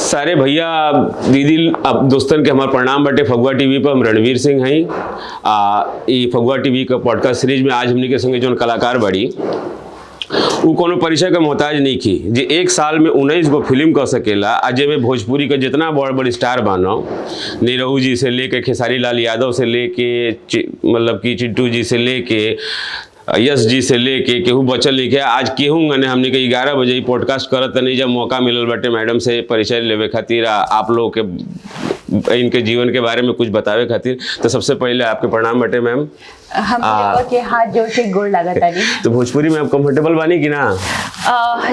सारे भैया दीदी अब दोस्तन के हमार प्रणाम बाटे। फगुआ टीवी पर हम रणवीर सिंह हई। ई फगुआ टीवी का पॉडकास्ट सीरीज में आज हमनी के संगे जौन कलाकार बाड़ी उ कोनो परिचय का मोहताज नहीं की जे एक साल में 19 गो फिल्म कर सकेला। आज में भोजपुरी का जितना बड़ बड़ स्टार बानो, निरहू जी से लेके खेसारी लाल यादव से लेके मतलब कि चिंटू जी से लेके यश जी से लेके केहू बचल नहीं है। आज केहू ने हमने के 11 बजे ही पॉडकास्ट करत नहीं जब मौका मिलल बाटे मैडम से परिचय लेवे खातिर, आप लोग के इनके जीवन के बारे में कुछ बतावे खातिर। तो सबसे पहले आपके प्रणाम बाटे मैम। हम के हाथ जोड़ के गोड़ लागता नहीं। तो भोजपुरी में आप कंफर्टेबल बानी कि ना?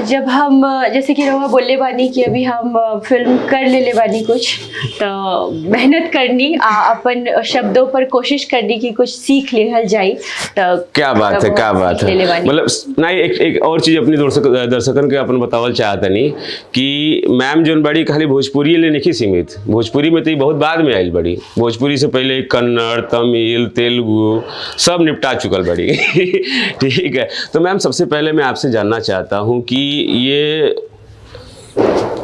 जब हम जैसे कि रवा बोले बानी कि अभी हम फिल्म कर ले बानी कुछ, तो मेहनत करनी अपन शब्दों पर कोशिश करनी कि कुछ सीख लेहल जाए। तो क्या बात है, क्या बात है। मतलब नहीं, एक और चीज अपनी दर्शकन के अपन बतावल चाहता नहीं कि मैम जोन बड़ी खाली भोजपुरी ले नहीं सीमित। भोजपुरी में तो बहुत बाद में आयल बड़ी। भोजपुरी से पहले कन्नड़, तमिल, तेलुगु सब निपटा चुकल बड़ी। ठीक है, तो मैम सबसे पहले मैं आपसे जानना चाहता हूँ कि ये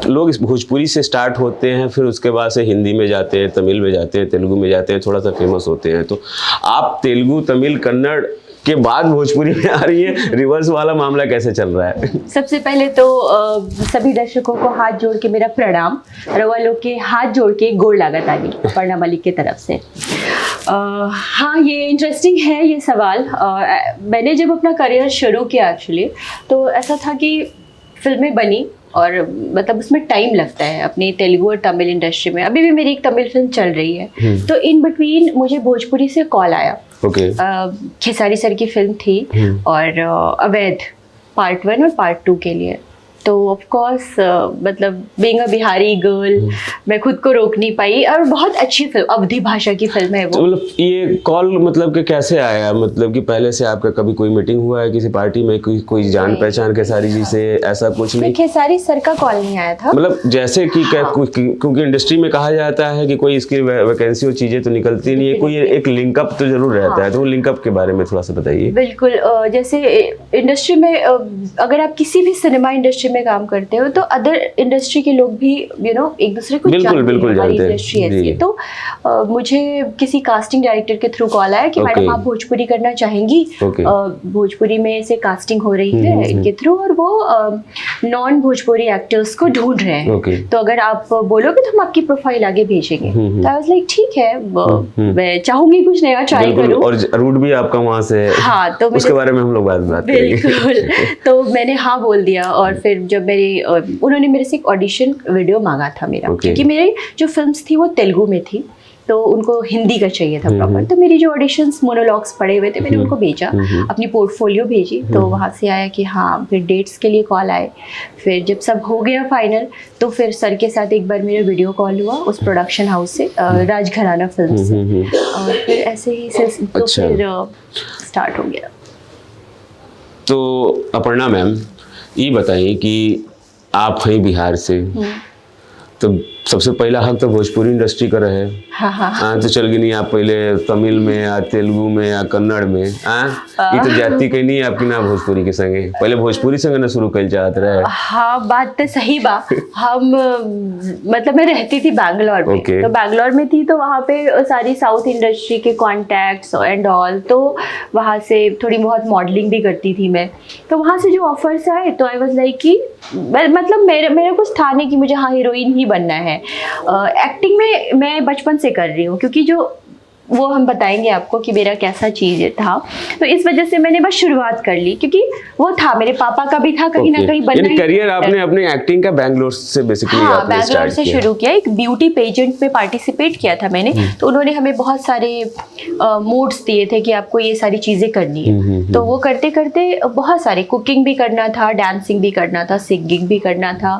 लोग इस भोजपुरी से स्टार्ट होते हैं, फिर उसके बाद से हिंदी में जाते हैं, तमिल में जाते हैं, तेलुगु में जाते हैं, थोड़ा सा फेमस होते हैं। तो आप तेलुगु, तमिल, कन्नड़ के बाद भोजपुरी में आ रही है। रिवर्स वाला मामला कैसे चल रहा है? सबसे पहले तो सभी दर्शकों को हाथ जोड़ के मेरा प्रणाम। रवा लोग के हाथ जोड़ के गोड़ लागत आनी अपर्णा मलिक की तरफ से। हाँ, ये इंटरेस्टिंग है ये सवाल। मैंने जब अपना करियर शुरू किया एक्चुअली, तो ऐसा था कि फिल्में बनी और मतलब उसमें टाइम लगता है अपनी तेलुगु और तमिल इंडस्ट्री में। अभी भी मेरी एक तमिल फिल्म चल रही है। तो इन बिटवीन मुझे भोजपुरी से कॉल आया। खेसारी सर की फिल्म थी और अवैध पार्ट 1 और पार्ट 2 के लिए। तो ऑफ कोर्स मतलब बीइंग अ बिहारी गर्ल मैं खुद को रोक नहीं पाई। और बहुत अच्छी फिल्म, अवधी भाषा की फिल्म है वो। तो मतलब ये कॉल मतलब कि कैसे आया? मतलब कि पहले से आपका कभी कोई मीटिंग हुआ है किसी पार्टी में, कोई जान पहचान खेसारी जी से, ऐसा कुछ नहीं? खेसारी सर का कॉल नहीं आया था। मतलब जैसे कि क्योंकि इंडस्ट्री में कहा जाता है कि कोई इसकी वैकेंसी और चीजें तो निकलती नहीं है, कोई एक लिंकअप तो जरूर रहता है। तो वो लिंकअप के बारे में थोड़ा सा बताइए। बिल्कुल, जैसे इंडस्ट्री में अगर आप किसी भी सिनेमा इंडस्ट्री में काम करते हो तो अदर इंडस्ट्री के लोग भी एक दूसरे को बिल्कुल जानते हैं। तो मुझे किसी कास्टिंग डायरेक्टर के थ्रू कॉल आया कि मैडम आप भोजपुरी करना चाहेंगी? भोजपुरी में से कास्टिंग हो रही है इनके थ्रू और वो नॉन भोजपुरी एक्टर्स को ढूंढ रहे हैं। तो अगर आप बोलोगे तो हम आपकी प्रोफाइल आगे भेजेंगे। तो आई वाज लाइक ठीक है, मैं चाहूंगी कुछ नया ट्राई करूं। और रूट भी आपका वहां से है। हाँ, तो उसके बारे में हम लोग बात करेंगे। तो मैंने हाँ बोल दिया। और फिर जब उन्होंने मेरे से एक ऑडिशन वीडियो मांगा था मेरा, क्योंकि मेरी जो फिल्म्स थी वो तेलुगु में थी, तो उनको हिंदी का चाहिए था प्रॉपर। तो मेरी जो ऑडिशंस मोनोलॉग्स पड़े हुए थे मैंने उनको भेजा, अपनी पोर्टफोलियो भेजी। तो वहाँ से आया कि हाँ, फिर डेट्स के लिए कॉल आए। फिर जब सब हो गया फाइनल, तो फिर सर के साथ एक बार मेरा वीडियो कॉल हुआ उस प्रोडक्शन हाउस से, राजघराना फिल्म से। और फिर ऐसे ही तो फिर स्टार्ट हो गया। तो अपर्णा मैम ये बताइए कि आप हैं बिहार से, तो सबसे पहला हक तो भोजपुरी इंडस्ट्री का रहे। हाँ, तो चल गई नहीं आप पहले तमिल में या तेलुगु में या कन्नड़ में? ये तो जाति कहीं नहीं आपकी ना भोजपुरी के संगे, पहले भोजपुरी संगे ना शुरू कर चाहते रहे। हाँ, बात तो सही बा। हम मतलब मैं रहती थी बैंगलोर में। तो बैंगलोर में थी तो वहाँ पे सारी साउथ इंडस्ट्री के कॉन्टैक्ट्स एंड ऑल, तो वहाँ से थोड़ी बहुत मॉडलिंग भी करती थी मैं। तो वहाँ से जो ऑफर्स आए तो आई वाज लाइक कि मतलब मेरा कुछ था नहीं कि मुझे हाँ हीरोइन ही बनना है। एक्टिंग में मैं बचपन से कर रही हूँ, क्योंकि जो वो हम बताएंगे आपको कि मेरा कैसा चीज़ था। तो इस वजह से मैंने बस शुरुआत कर ली, क्योंकि वो था मेरे पापा का भी था कहीं ना कहीं बनना। यानी करियर आपने अपने एक्टिंग का बैंगलोर से बेसिकली आपने बैंगलोर से शुरू किया। एक ब्यूटी पेजेंट में पार्टिसिपेट किया था मैंने। तो उन्होंने हमें बहुत सारे मोड्स दिए थे कि आपको ये सारी चीज़ें करनी है। तो वो करते करते बहुत सारे, कुकिंग भी करना था, डांसिंग भी करना था, सिंगिंग भी करना था,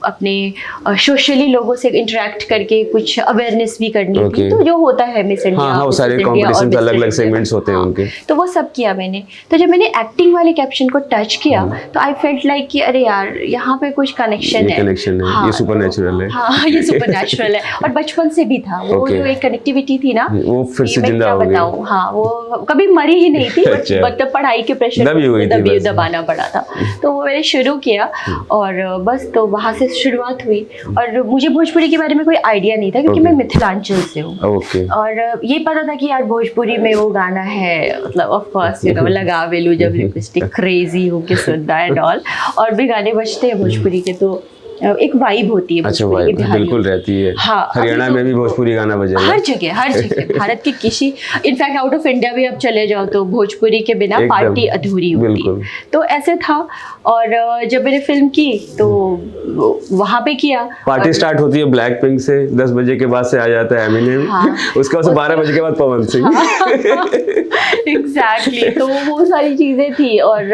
अपने सोशली लोगों से इंटरेक्ट करके कुछ अवेयरनेस भी करनी थी। तो जो होता है मिस इंडिया, हाँ, वो Mrs. सारे India और कॉम्पिटिशन Mr. अलग अलग India। सेगमेंट्स होते हैं हाँ, उनके। तो वो सब किया मैंने। तो जब मैंने एक्टिंग वाले कैप्शन को टच किया तो आई फेल्ट लाइक कि अरे यार यहाँ पे कुछ कनेक्शन ये है। कनेक्शन है, हाँ, ये सुपरनैचुरल है। हाँ, ये सुपरनैचुरल है और बचपन से भी था वो Okay. जो एक कनेक्टिविटी थी ना, वो फिर ये से मैं जिंदा क्या हो गई। बताऊं। हाँ, वो कभी मरी ही नहीं थी, अच्छा। मतलब पढ़ाई के प्रेशर दबी हुई थी बस। दबाना पड़ा था। तो वो मैंने शुरू किया और बस तो वहाँ से शुरुआत हुई। और मुझे भोजपुरी के बारे में कोई आइडिया नहीं था क्योंकि Okay. मैं मिथिलांचल से हूँ। ओके। और ये पता था कि यार भोजपुरी में वो गाना है, मतलब ऑफ कोर्स लगा वेलू जब लिपस्टिक क्रेजी हो के सुनना एंड ऑल, और भी गाने बजते हैं भोजपुरी के तो एक वाइब होती है अच्छा, भोजपुरी की वाइब बिहारियों बिल्कुल की। रहती है। हाँ, हरियाणा अभी तो में भी भोजपुरी गाना बजेगा। हर जगह भारत के किसी, इनफैक्ट आउट ऑफ इंडिया भी आप चले जाओ तो भोजपुरी के बिना एकदम, पार्टी अधूरी होती बिल्कुल। है। तो ऐसे था। और जब मैंने फिल्म की तो वहां पे किया। पार्टी स्टार्ट होती है ब्लैक पिंक से, 10 बजे के बाद से आ जाता है एमिनेम। हाँ। उसके बाद से 12 बजे के बाद पवन सिंह। एग्जैक्टली तो वो सारी चीजें थी। और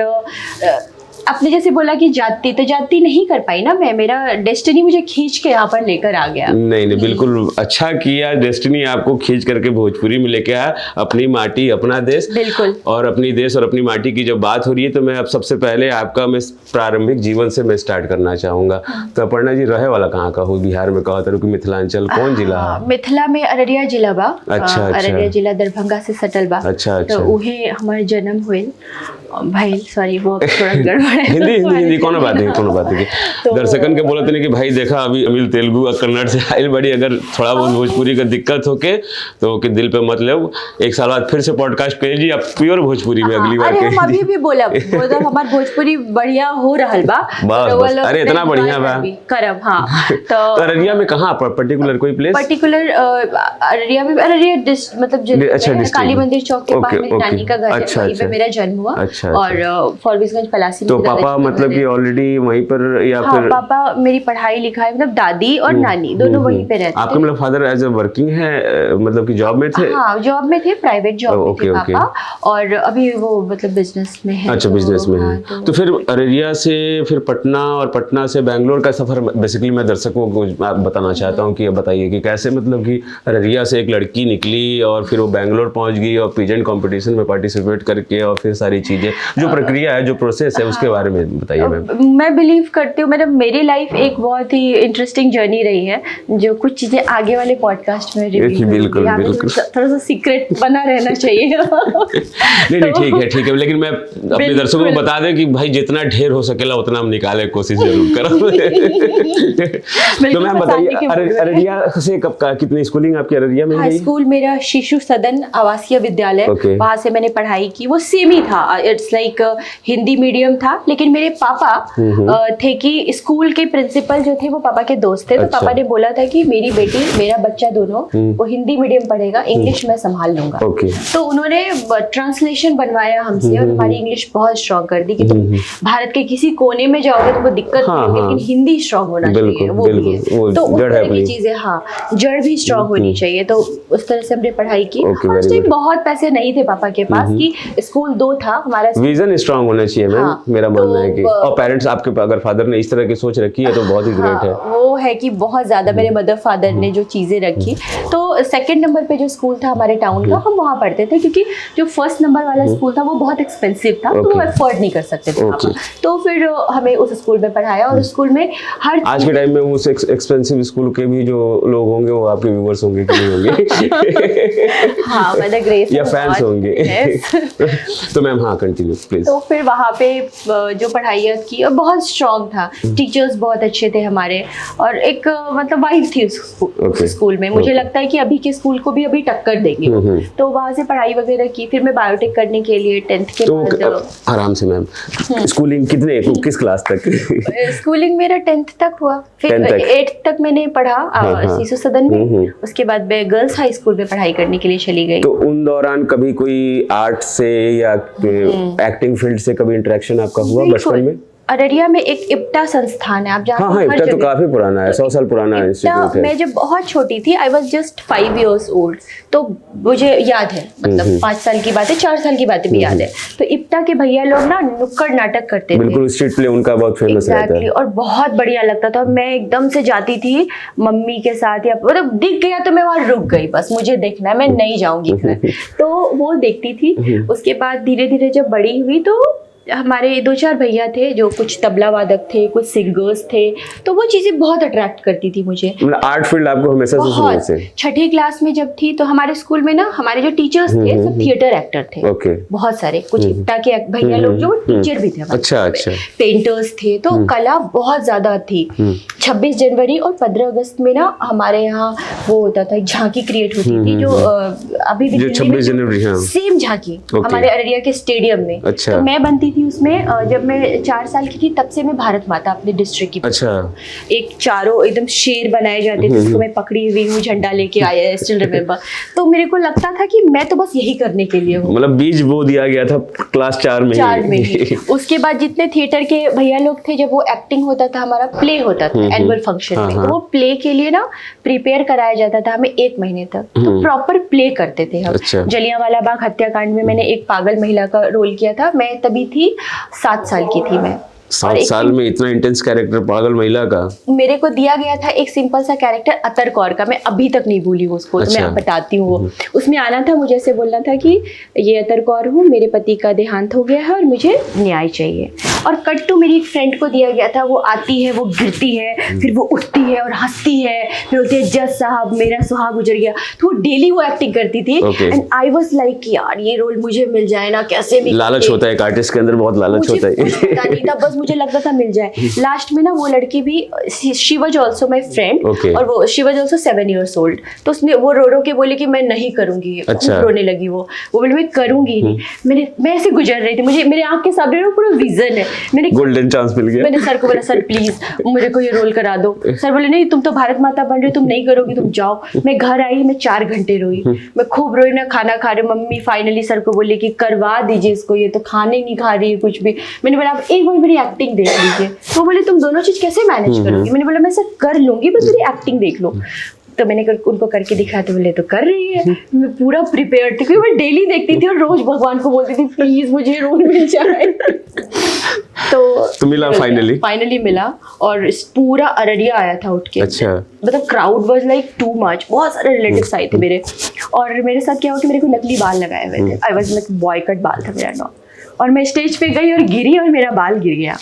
आपने जैसे बोला कि जाती नहीं कर पाई ना मैं, मेरा डेस्टिनी मुझे खींच के यहाँ पर लेकर आ गया। नहीं, बिल्कुल अच्छा किया, डेस्टिनी आपको खींच करके भोजपुरी में लेके आया। अपनी माटी अपना देश, बिल्कुल। और अपनी देश और अपनी माटी की जब बात हो रही है तो मैं अब सबसे पहले आपका मैं प्रारंभिक जीवन से मैं स्टार्ट करना चाहूंगा। तो अपर्णा जी रहे वाला कहाँ का हो? बिहार में कहा था कि मिथिलांचल कौन जिला है? मिथिला में अररिया जिला बा। अच्छा। अररिया जिला दरभंगा से सटल बा। अच्छा। तो उहे हमारे जन्म हुए भाई, सॉरी वो थोड़ा गड़बड़ है। हिंदी कोनो बात नहीं। तो- दर्शकन के बोलते नहीं कि भाई देखा अभी अमिल तेलुगु और कन्नड़ से आइल बड़ी, अगर थोड़ा बहुत भोजपुरी का दिक्कत होके तो के दिल पे मत ले। एक साल बाद फिर से पॉडकास्ट करिए जी, आप प्योर भोजपुरी में अगली बार अरे हम अभी कहिए। भी बोला हमार भोजपुरी बढ़िया हो रहल बा। बस, तो वो बस। लोग अरे इतना बढ़िया बा। करब। हाँ तो अररिया में कहाँ पर्टिकुलर कोई प्लेस? पर्टिकुलर अररिया में, अररिया मतलब जो अच्छा, है, डिस्ट्रिक्ट। काली मंदिर चौक के पास ओके, मेरी ओके। नानी का घर है, अच्छा, वहीं पे अच्छा। मेरा जन्म हुआ। अच्छा। और फॉरबिसगंज पलासी तो में पापा दादाजी का मतलब घर कि है। ऑलरेडी वहीं पर या हाँ, फिर? पापा मेरी पढ़ाई लिखाई मतलब दादी और नानी दोनों वहीं पे रहते आपका थे। मतलब फादर एज ए वर्किंग है, मतलब कि जॉब में थे? हाँ, जॉब में थे, प्राइवेट जॉब में ओके, थे ओके। पापा। और अभी वो मतलब बिजनेस में है। अच्छा, तो बिजनेस में हाँ, है। तो फिर अररिया से फिर पटना और पटना से बैंगलोर का सफर बेसिकली मैं दर्शकों को बताना चाहता हूँ कि बताइए कि कैसे मतलब कि अररिया से एक लड़की निकली और फिर वो बैंगलोर पहुंच गई और पीजेंट कंपटीशन में पार्टिसिपेट करके और फिर सारी चीजें, जो प्रक्रिया है, जो प्रोसेस है, उसके बारे में बताइए मैम। मैं बिलीव करती हूँ, मतलब मेरी लाइफ एक बहुत ही इंटरेस्टिंग जर्नी रही है, जो कुछ चीजें आगे वाले पॉडकास्ट में रिवील बिल्कुल, बिल्कुल। थोड़ा सा सीक्रेट बना रहना चाहिए। नहीं, ठीक है, लेकिन मैं अपने दर्शकों को बता दें कि भाई जितना ढेर हो सकेला उतना हम निकाले, कोशिश जरूर करो। तो मैम बताइए अररिया से कब का कितनी स्कूलिंग आपकी अररिया में हाँ, गई? स्कूल मेरा शिशु सदन आवासीय विद्यालय, Okay. वहां से मैंने पढ़ाई की। वो सेम ही था, इट्स लाइक हिंदी मीडियम था, लेकिन मेरे पापा थे कि स्कूल के प्रिंसिपल जो थे वो पापा के दोस्त थे। तो अच्छा। पापा ने बोला था कि मेरी बेटी, मेरा बच्चा दोनों वो हिंदी मीडियम पढ़ेगा, इंग्लिश मैं संभाल लूंगा। ओके। तो उन्होंने ट्रांसलेशन बनवाया हमसे और हमारी इंग्लिश बहुत स्ट्रांग कर दी कि तुम भारत के किसी कोने में जाओगे तुमको दिक्कत नहीं होगी, लेकिन हिंदी स्ट्रांग होना बिल्कुल, चाहिए, वो भी बिल्कुल, है। वो तो उस जड़ है तरह की अपनी। चीजें, हाँ, जड़ भी स्ट्रांग होनी चाहिए। तो उस तरह से हमने पढ़ाई की। Okay, और उस very टाइम good. बहुत पैसे नहीं थे पापा के पास कि स्कूल 2 था हमारा। विजन स्ट्रांग होना चाहिए मैम, हाँ, मेरा मानना है कि, तो, और पेरेंट्स आपके अगर फादर ने इस तरह की सोच रखी है तो बहुत ही ग्रेट है। वो है कि बहुत ज्यादा मेरे मदर फादर ने जो चीजें रखी। तो सेकंड नंबर पे जो स्कूल था हमारे टाउन का, हम वहाँ पढ़ते थे, क्योंकि जो फर्स्ट नंबर वाला स्कूल था वो बहुत एक्सपेंसिव था, तो वो Okay. अफोर्ड नहीं कर सकते थे पापा। Okay. तो फिर हमें उस स्कूल में पढ़ाया और स्कूल में हर आज के टाइम में उस एक्सपेंसिव स्कूल के भी जो लोग होंगे वो आपके व्यूअर्स होंगे कि नहीं होंगे? हाँ, मदर ग्रेस या फैंस होंगे। Yes. तो मैम हाँ, कंटिन्यू प्लीज। तो फिर वहाँ पे जो पढ़ाई की और बहुत स्ट्रांग था, टीचर्स बहुत अच्छे थे हमारे, और एक मतलब वाइब थी उस Okay. स्कूल में। मुझे लगता है कि अभी के स्कूल को भी अभी टक्कर देंगे वो। तो वहाँ से पढ़ाई वगैरह की। फिर मैं बायोटेक करने के लिए 10th के तो बाद, आराम से मैम, स्कूलिंग कितने किस क्लास तक? स्कूलिंग मेरा 10th तक हुआ। फिर 10th तक? 8th तक मैंने पढ़ा हाँ। शिशु सदन में। उसके बाद मैं गर्ल्स हाई स्कूल में पढ़ाई करने के लिए चली गई। तो उन दौरान कभी कोई आर्ट से या एक्टिंग फील्ड से कभी इंटरेक्शन आपका हुआ बचपन में? अररिया में एक इप्टा संस्थान है, आप जानते हाँ हो, हाँ, हर इप्टा तो जगह। काफी पुराना है, 100 साल पुराना इंस्टीट्यूट है। मैं जब बहुत छोटी थी, I was just 5 years old, तो मुझे याद है, मतलब 5 साल की बात है, 4 साल की बातें भी याद है। तो इप्टा के भैया लोग ना नुक्कड़ नाटक करते थे। बिल्कुल, स्ट्रीट प्ले उनका बहुत फेमस रहता Exactly, है। और बहुत बढ़िया लगता था। मैं एकदम से जाती थी मम्मी के साथ, या मतलब दिख गया तो मैं वहां रुक गई, बस मुझे देखना है, मैं नहीं जाऊंगी घर। तो वो देखती थी। उसके बाद धीरे धीरे जब बड़ी हुई तो हमारे 2-4 भैया थे जो कुछ तबला वादक थे, कुछ सिंगर्स थे, तो वो चीजें बहुत अट्रैक्ट करती थी मुझे। मतलब आर्ट फील्ड आपको हमेशा से शुरू बहुत। से? छठी क्लास में जब थी तो हमारे स्कूल में ना हमारे जो टीचर्स थे सब थिएटर एक्टर थे। ओके। बहुत सारे, कुछ इप्टा के भैया लोग जो टीचर भी थे हमारे अच्छा, स्कूल में। अच्छा। पेंटर्स थे, तो कला बहुत ज्यादा थी। 26 जनवरी और 15 अगस्त में ना हमारे यहाँ वो होता था, एक झांकी क्रिएट होती थी जो अभी भी जो 26 जनवरी, हाँ। सेम झांकी Okay. हमारे अररिया के स्टेडियम में। अच्छा। तो मैं बनती थी उसमें। जब मैं 4 साल की थी तब से मैं भारत माता अपने डिस्ट्रिक्ट की। अच्छा। एक चारों एकदम शेर बनाए जाते थे, जिसको मैं पकड़ी हुई हूँ, झंडा लेके आया, स्टिल रिमेम्बर। तो मेरे को लगता था कि मैं तो बस यही करने के लिए हूँ। मतलब बीज बो दिया गया था क्लास 4 में 4 में ही। उसके बाद जितने थिएटर के भैया लोग थे, जब वो एक्टिंग होता था, हमारा प्ले होता था एनुअल फंक्शन में, तो वो प्ले के लिए ना प्रिपेयर कराया जाता था हमें 1 महीने तक। तो प्रॉपर प्ले करते थे हम। अच्छा। जलियांवाला बाग हत्याकांड में मैंने एक पागल महिला का रोल किया था। मैं तभी थी 7 साल की थी मैं। 7 साल में इतना इंटेंस कैरेक्टर पागल महिला का? मेरे को दिया गया था एक सिंपल सा कैरेक्टर अतर कौर का, मैं अभी तक नहीं भूली हूँ उसको। तो मैं अच्छा। बताती हूँ। वो उसमें आना था, मुझे ऐसे बोलना था कि ये अतर कौर हूँ, मेरे पति का देहांत हो गया है और मुझे न्याय चाहिए। और कट टू मेरी एक फ्रेंड को दिया गया था, वो आती है, वो गिरती है, फिर वो उठती है और हंसती है, फिर होती है जज साहब मेरा सुहाग गुजर गया। तो वो डेली वो एक्टिंग करती थी। एंड आई वाज लाइक यार ये रोल मुझे मिल जाए ना, कैसे भी। लालच होता है एक आर्टिस्ट के अंदर, बहुत लालच होता है। मुझे पता नहीं था, बस मुझे लगता था मिल जाए। लास्ट में ना वो लड़की भी, she was also my friend, और वो she was also 7 years old। तो उसने वो रो रो के बोली कि मैं नहीं करूंगी। अच्छा। रोने लगी वो बोली मैं करूंगी नहीं। मैं ऐसे गुजर रही थी, मुझे मेरे आंख के सामने ना पूरा विजन है। मैंने गोल्डन चांस मिल गया। मैंने सर को बोला, सर प्लीज मुझे को ये रोल करा दो। सर बोले नहीं, तुम तो भारत माता बन रही हो, तुम नहीं करोगी, तुम जाओ। मैं घर आई, मैं 4 घंटे रोई, मैं खूब रोई ना, खाना खा रही। मम्मी फाइनली सर को बोली कि करवा दीजिए इसको, ये तो खाने नहीं खा रही है कुछ भी। मैंने बोला आप एक बार मेरी एक्टिंग देख लीजिए। तो बोले तुम दोनों चीज कैसे मैनेज करोगी? मैंने बोला मैं सर कर लूंगी, बस मेरी एक्टिंग देख लो। तो मैंने उनको करके दिखाया, तो बोले तो कर रही है। मैं पूरा प्रिपेयर थी, क्योंकि मैं डेली देखती थी और रोज भगवान को बोलती थी प्लीज मुझे रोल मिल जाए। तो मिला फाइनली मिला, और पूरा अररिया आया था उठ के। अच्छा। मतलब crowd was like too much. बहुत सारे रिलेटिव्स आए थे मेरे। और मेरे साथ क्या हुआ कि मेरे को नकली बाल लगाए हुए थे। आई वाज लाइक बॉय कट बाल था मेरा ना। और मैं स्टेज पे गई और गिरी और मेरा बाल गिर गया।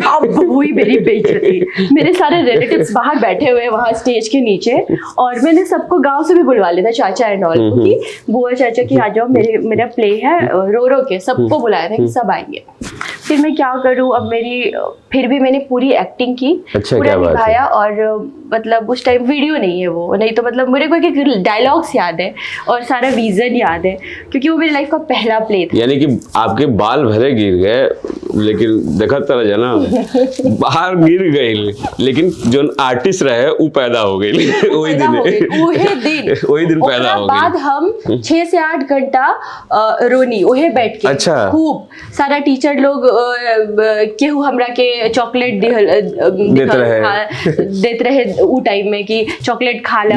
अब हुई मेरी बेइज्जती। मेरे सारे रिलेटिव्स बाहर बैठे हुए वहां स्टेज के नीचे, और मैंने सबको गांव से भी बुलवा लिया था, चाचा एंड ऑल को, कि बुआ चाचा कि आ जाओ, मेरा प्ले है। रो रो के सबको बुलाया था कि सब आएंगे। फिर मैं क्या करूं, अब फिर भी मैंने पूरी एक्टिंग की। अच्छा, पूरा क्या बात है। निभाया। और मतलब उस टाइम वीडियो नहीं है वो, नहीं तो मतलब मेरे को एक डायलॉग्स याद है और सारा विजन याद है, क्योंकि वो मेरी लाइफ का पहला प्ले था। यानी कि आपके बाल भले गिर गए, लेकिन देखा तरह जाना बाहर गिर गए, लेकिन जो आर्टिस्ट रहे वो पैदा हो गई। वही दिन पैदा हो गई। बाद हम 6 से 8 घंटा रोनी ओहे बैठ के। अच्छा। खूब सारा टीचर लोग केहू हमरा के चॉकलेट देते रहे उ टाइम में कि चॉकलेट खा ला,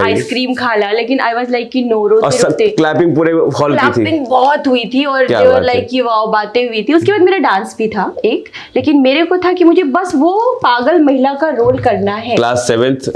आइसक्रीम खा ला। लेकिन आई वाज लाइक कि नो, रोते क्लैपिंग पूरे हॉल की थी। क्लैपिंग बहुत हुई थी और दे वर लाइक कि वाओ, बातें हुई थी। उसके बाद मेरा डांस भी था एक, लेकिन मेरे को था कि मुझे बस वो पागल महिला का रोल करना है। क्लास 7th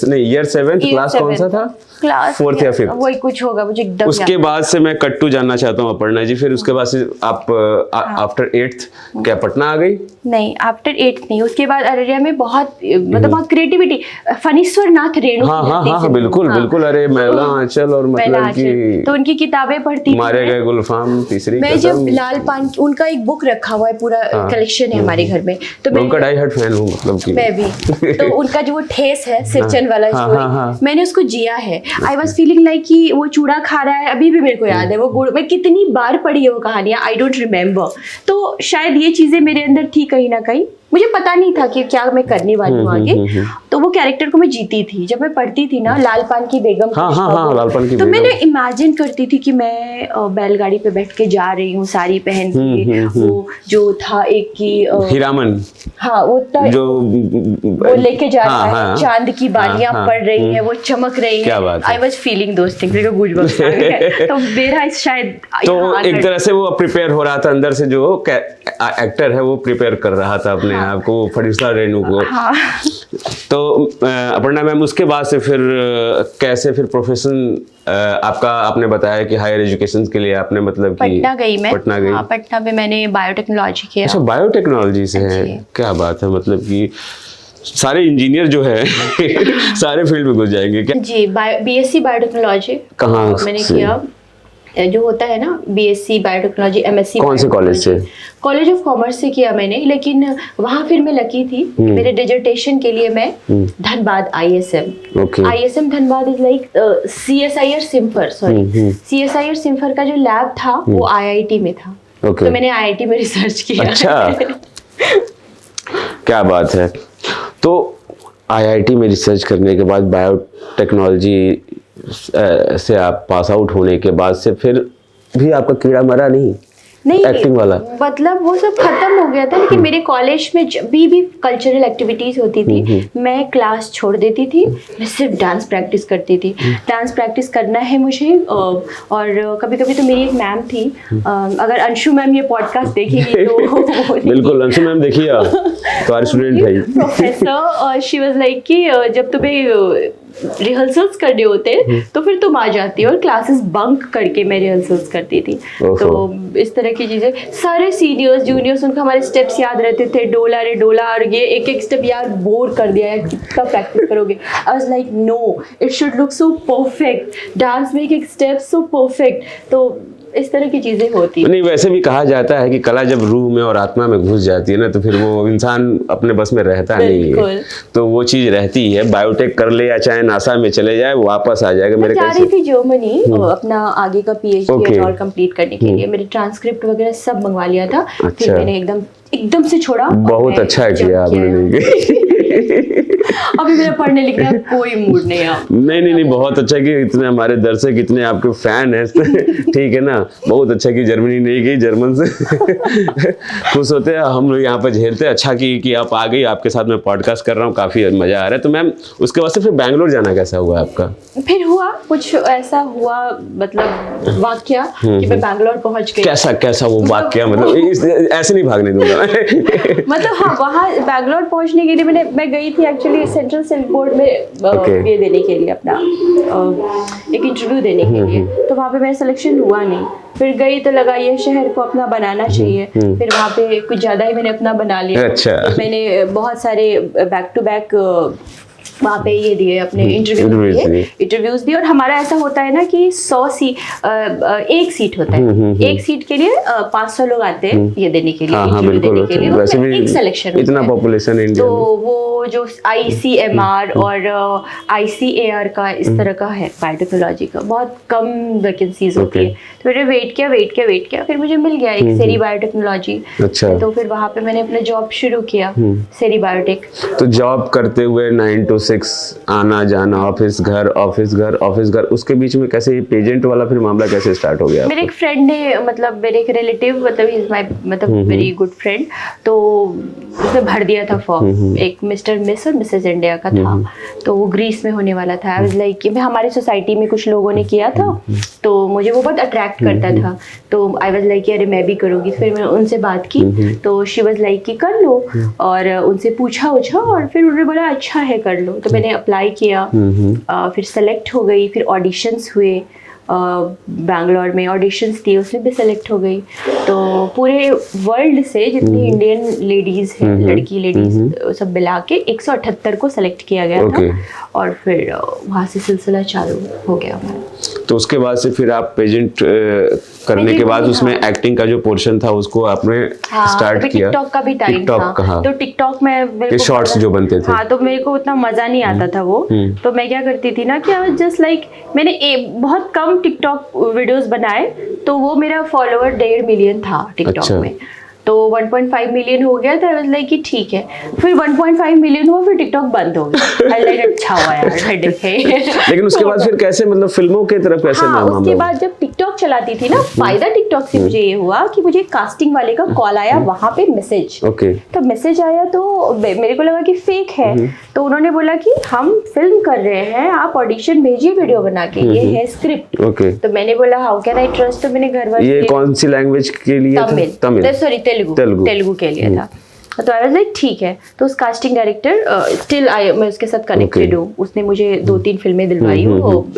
नहीं, ईयर 7th क्लास कौन सा था? क्लास 4th या 5th, वही कुछ होगा, मुझे एकदम उसके बाद से मैं कट्टू जानना चाहता हूँ अपर्णा जी। फिर उसके बाद से आप आफ्टर 8th क्या पटना आ गई? नहीं, आफ्टर 8th नहीं। उसके बाद अररिया में बहुत मतलब बहुत क्रिएटिविटी, फणीश्वर नाथ रेणु। हाँ, बिल्कुल। अरे मैला आंचल, और मतलब कि तो उनकी किताबें पढ़ती मारे गए गुलफाम तीसरी। मैं जब लाल पान, उनका एक बुक रखा हुआ है, पूरा कलेक्शन है हमारे घर में। तो मैं उनका डाई हार्ड फैन हूँ, मतलब कि मैं भी। तो उनका जो वो ठेस है सिरचन वाला स्टोरी, मैंने उसको जिया है। आई वॉज फीलिंग लाइक कि वो चूड़ा खा रहा है, अभी भी मेरे को याद है वो गुड़। मैं कितनी बार पढ़ी है वो कहानियां, आई डोंट रिमेम्बर। तो शायद ये चीजें मेरे अंदर थी कहीं ना कहीं। मुझे पता नहीं था कि क्या मैं करने वाली हूँ आगे। तो वो कैरेक्टर को मैं जीती थी जब मैं पढ़ती थी ना, लाल पान की बेगम। हाँ, लाल पान की तो बेगम। मैंने इमेजिन करती थी कि मैं बैलगाड़ी पे बैठ के जा रही हूँ, साड़ी पहन के। वो जो था एक की हीरामन, हाँ वो वो लेके जा रहा है, चांद की बालियां पड़ रही हैं, वो चमक रही है। I was feeling those things, मेरे को गूज़बम्प्स आ गए। तो मेरा शायद तो एक तरह से वो प्रिपेयर हो रहा था अंदर से, जो एक्टर है वो प्रिपेयर कर रहा था अपने आप को, फरिश्ता रेनू को। तो अपर्णा मैम, उसके बाद से फिर कैसे फिर प्रोफेशन आपका, आपने बताया कि हायर एजुकेशन के लिए आपने मतलब कि पटना गई मैं। पटना गई। हाँ, पटना में मैंने बायोटेक्नोलॉजी किया। अच्छा, बायोटेक्नोलॉजी से है, क्या बात है। मतलब कि सारे इंजीनियर जो है सारे फील्ड में घुस जाएंगे क्या? जी, बीएससी बायोटेक्नोलॉजी कहाँ मैंने किया, जो होता है ना बीएससी बायोटेक्नोलॉजी, एमएससी। कौन से कॉलेज से? कॉलेज ऑफ कॉमर्स से किया मैंने, लेकिन वहाँ फिर मैं लकी थी। मेरे डिजर्टेशन के लिए मैं Dhanbad ISM Dhanbad is like CSIR CIMFR, CSIR CIMFR का जो लैब था वो आईआईटी में था। तो मैंने आईआईटी में रिसर्च किया। अच्छा क्या बात है। तो आईआईटी में रिसर्च करने के बाद बायोटेक्नोलॉजी से आप पास आउट होने के बाद से फिर भी आपका कीड़ा मरा नहीं एक्टिंग वाला? मतलब वो सब खत्म हो गया था, लेकिन मेरे कॉलेज में जब भी कल्चरल एक्टिविटीज होती थी मैं क्लास छोड़ देती थी, मैं सिर्फ डांस प्रैक्टिस करती थी। डांस प्रैक्टिस करना है मुझे। और कभी कभी तो मेरी एक मैम थी, अगर अंशु मैम ये पॉडकास्ट देखेंगी तो बिल्कुल अंशु मैम देखिए, तुम्हारे स्टूडेंट भाई प्रोफेसर, शी वाज लाइक कि जब तुम्हें रिहर्सल्स करने होते तो फिर तुम आ जाती हो, और क्लासेस बंक करके मैं रिहर्सल्स करती थी। तो इस तरह की चीजें, सारे सीनियर्स जूनियर्स उनको हमारे स्टेप्स याद रहते थे, डोला रे डोला, और ये एक एक स्टेप यार बोर कर दिया है, कितना प्रैक्टिस करोगे। I was like no, it should look so perfect, dance में एक एक स्टेप सो परफेक्ट। तो इस तरह की चीजें होती है। नहीं, वैसे भी कहा जाता है कि कला जब रूह में और आत्मा में घुस जाती है ना, तो फिर वो इंसान अपने बस में रहता नहीं है। तो वो चीज रहती है, बायोटेक कर ले या चाहे नासा में चले जाए, वापस आ जाएगा। मैं जा रही थी जर्मनी अपना आगे का पीएचडी और कंप्लीट करने के लिए, मेरे ट्रांसक्रिप्ट वगैरह सब मंगवा लिया था। फिर मैंने एकदम से छोड़ा। बहुत अच्छा किया आपने। अभी मेरा पढ़ने लिखने का कोई मूड नहीं है। नहीं, बहुत अच्छा कि इतने हमारे दर्शक, इतने आपके फैन हैं। ठीक है ना, बहुत अच्छा कि जर्मनी नहीं गई, जर्मन से खुश होते हैं हम लोग यहाँ पर झेलते हैं। अच्छा कि आप आ गई, आपके साथ मैं पॉडकास्ट कर रहा हूँ, काफी मजा आ रहा है। तो मैम उसके बाद से फिर बैंगलोर जाना कैसा हुआ आपका? फिर हुआ कुछ ऐसा हुआ, मतलब वाकया कि मैं बैंगलोर पहुंच गई। कैसा वो वाकया? मतलब ऐसे नहीं भागने दूंगा मतलब हाँ, वहाँ बैंगलोर पहुंचने के लिए मैं गई थी एक्चुअली सेंट्रल सिल्क बोर्ड में ये देने के लिए, अपना एक इंटरव्यू देने के लिए। तो वहाँ पे मेरा सिलेक्शन हुआ नहीं। फिर गई तो लगा ये शहर को अपना बनाना चाहिए। फिर वहाँ पे कुछ ज़्यादा ही मैंने अपना बना लिया। अच्छा। मैंने बहुत सारे बैक टू बैक वहाँ पे ये दिए, अपने इंटरव्यूज दिए। और हमारा ऐसा होता है ना कि 100 सीट, एक सीट होता है, एक सीट के लिए 500 लोग आते हैं ये देने के लिए, इंटरव्यू देने के लिए। वैसे भी एक सिलेक्शन इतना पॉपुलेशन है इंडिया में। तो वो जो ICMR और ICAR का इस तरह का है, बायोटेक्नोलॉजी का बहुत कम वैकेंसीज होती है। तो मैंने वेट किया, फिर मुझे मिल गया एक सेरी बायोटेक्नोलॉजी। अच्छा। तो फिर वहाँ पे मैंने अपना जॉब शुरू किया, सेरी बायोटेक। तो जॉब करते हुए 9 to 6 आना जाना, ऑफिस घर, उसके बीच में कैसे पेजेंट वाला फिर मामला कैसे स्टार्ट हो गया? मेरे एक फ्रेंड ने, मतलब मेरे एक रिलेटिव, मतलब ही इज माय, मतलब वेरी गुड फ्रेंड, तो उसने भर दिया था फॉर्म, एक मिस्टर मिस और मिसेज इंडिया का था। तो वो ग्रीस में होने वाला था। आई वाज लाइक कि हमारे सोसाइटी में कुछ लोगों ने किया था, तो मुझे वो बहुत अट्रैक्ट करता था। तो आई वाज लाइक अरे मैं भी करूँगी। फिर मैं उनसे बात की, तो शी वाज लाइक कि कर लो, और उनसे पूछा और फिर उन्होंने बोला अच्छा है कर लो। तो मैंने अप्लाई किया, फिर सेलेक्ट हो गई, फिर ऑडिशंस हुए, बैंगलोर में ऑडिशंस दिए, उसमें भी सेलेक्ट हो गई। तो पूरे वर्ल्ड से जितनी इंडियन लेडीज हैं, लड़की लेडीज सब मिला के 178 को सेलेक्ट किया गया था। और फिर वहाँ से सिलसिला चालू हो गया हमारा। तो उसके बाद से फिर आप पेजेंट करने के बाद उसमें एक्टिंग का जो पोर्शन था उसको आपने स्टार्ट किया। टिकटॉक का भी टाइम था, तो टिकटॉक में शॉर्ट्स जो बनते थे, हाँ, तो मेरे को उतना मजा नहीं आता था वो। तो मैं क्या करती थी ना कि जस्ट लाइक मैंने बहुत कम टिकटॉक वीडियोस बनाए, तो वो मेरा फॉलोअर 1.5 मिलियन था टिकटॉक में। तो 1.5 मिलियन हो गया था। आई वाज लाइक कि ठीक है। फिर 1.5 मिलियन हुआ, फिर टिकटॉक बंद हो गया। आई लाइक अच्छा हुआ यार, हेडेक है। लेकिन उसके बाद फिर कैसे, मतलब फिल्मों के तरफ कैसे हाँ, मामला उसके हुआ? बाद जब टिकटॉक चलाती थी ना, फायदा टिकटॉक से मुझे ये हुआ कि मुझे कास्टिंग वाले का कॉल आया वहां पे मैसेज। ओके। तो मैसेज आया तो मेरे को लगा कि फेक है। तो उन्होंने बोला कि हम फिल्म कर रहे हैं, आप ऑडिशन भेजिए वीडियो बना के, ये है स्क्रिप्ट। ओके। तो मैंने बोला हाउ कैन आई ट्रस्ट। तो मैंने घर वाले, ये कौन सी लैंग्वेज के लिए था? तमिल, सॉरी तेलुगु के लिए था। तो आई वाज लाइक ठीक है। तो उस कास्टिंग डायरेक्टर स्टिल मैं उसके साथ कनेक्टेड हूँ। उसने मुझे 2-3 फिल्में दिलवाई हूँ।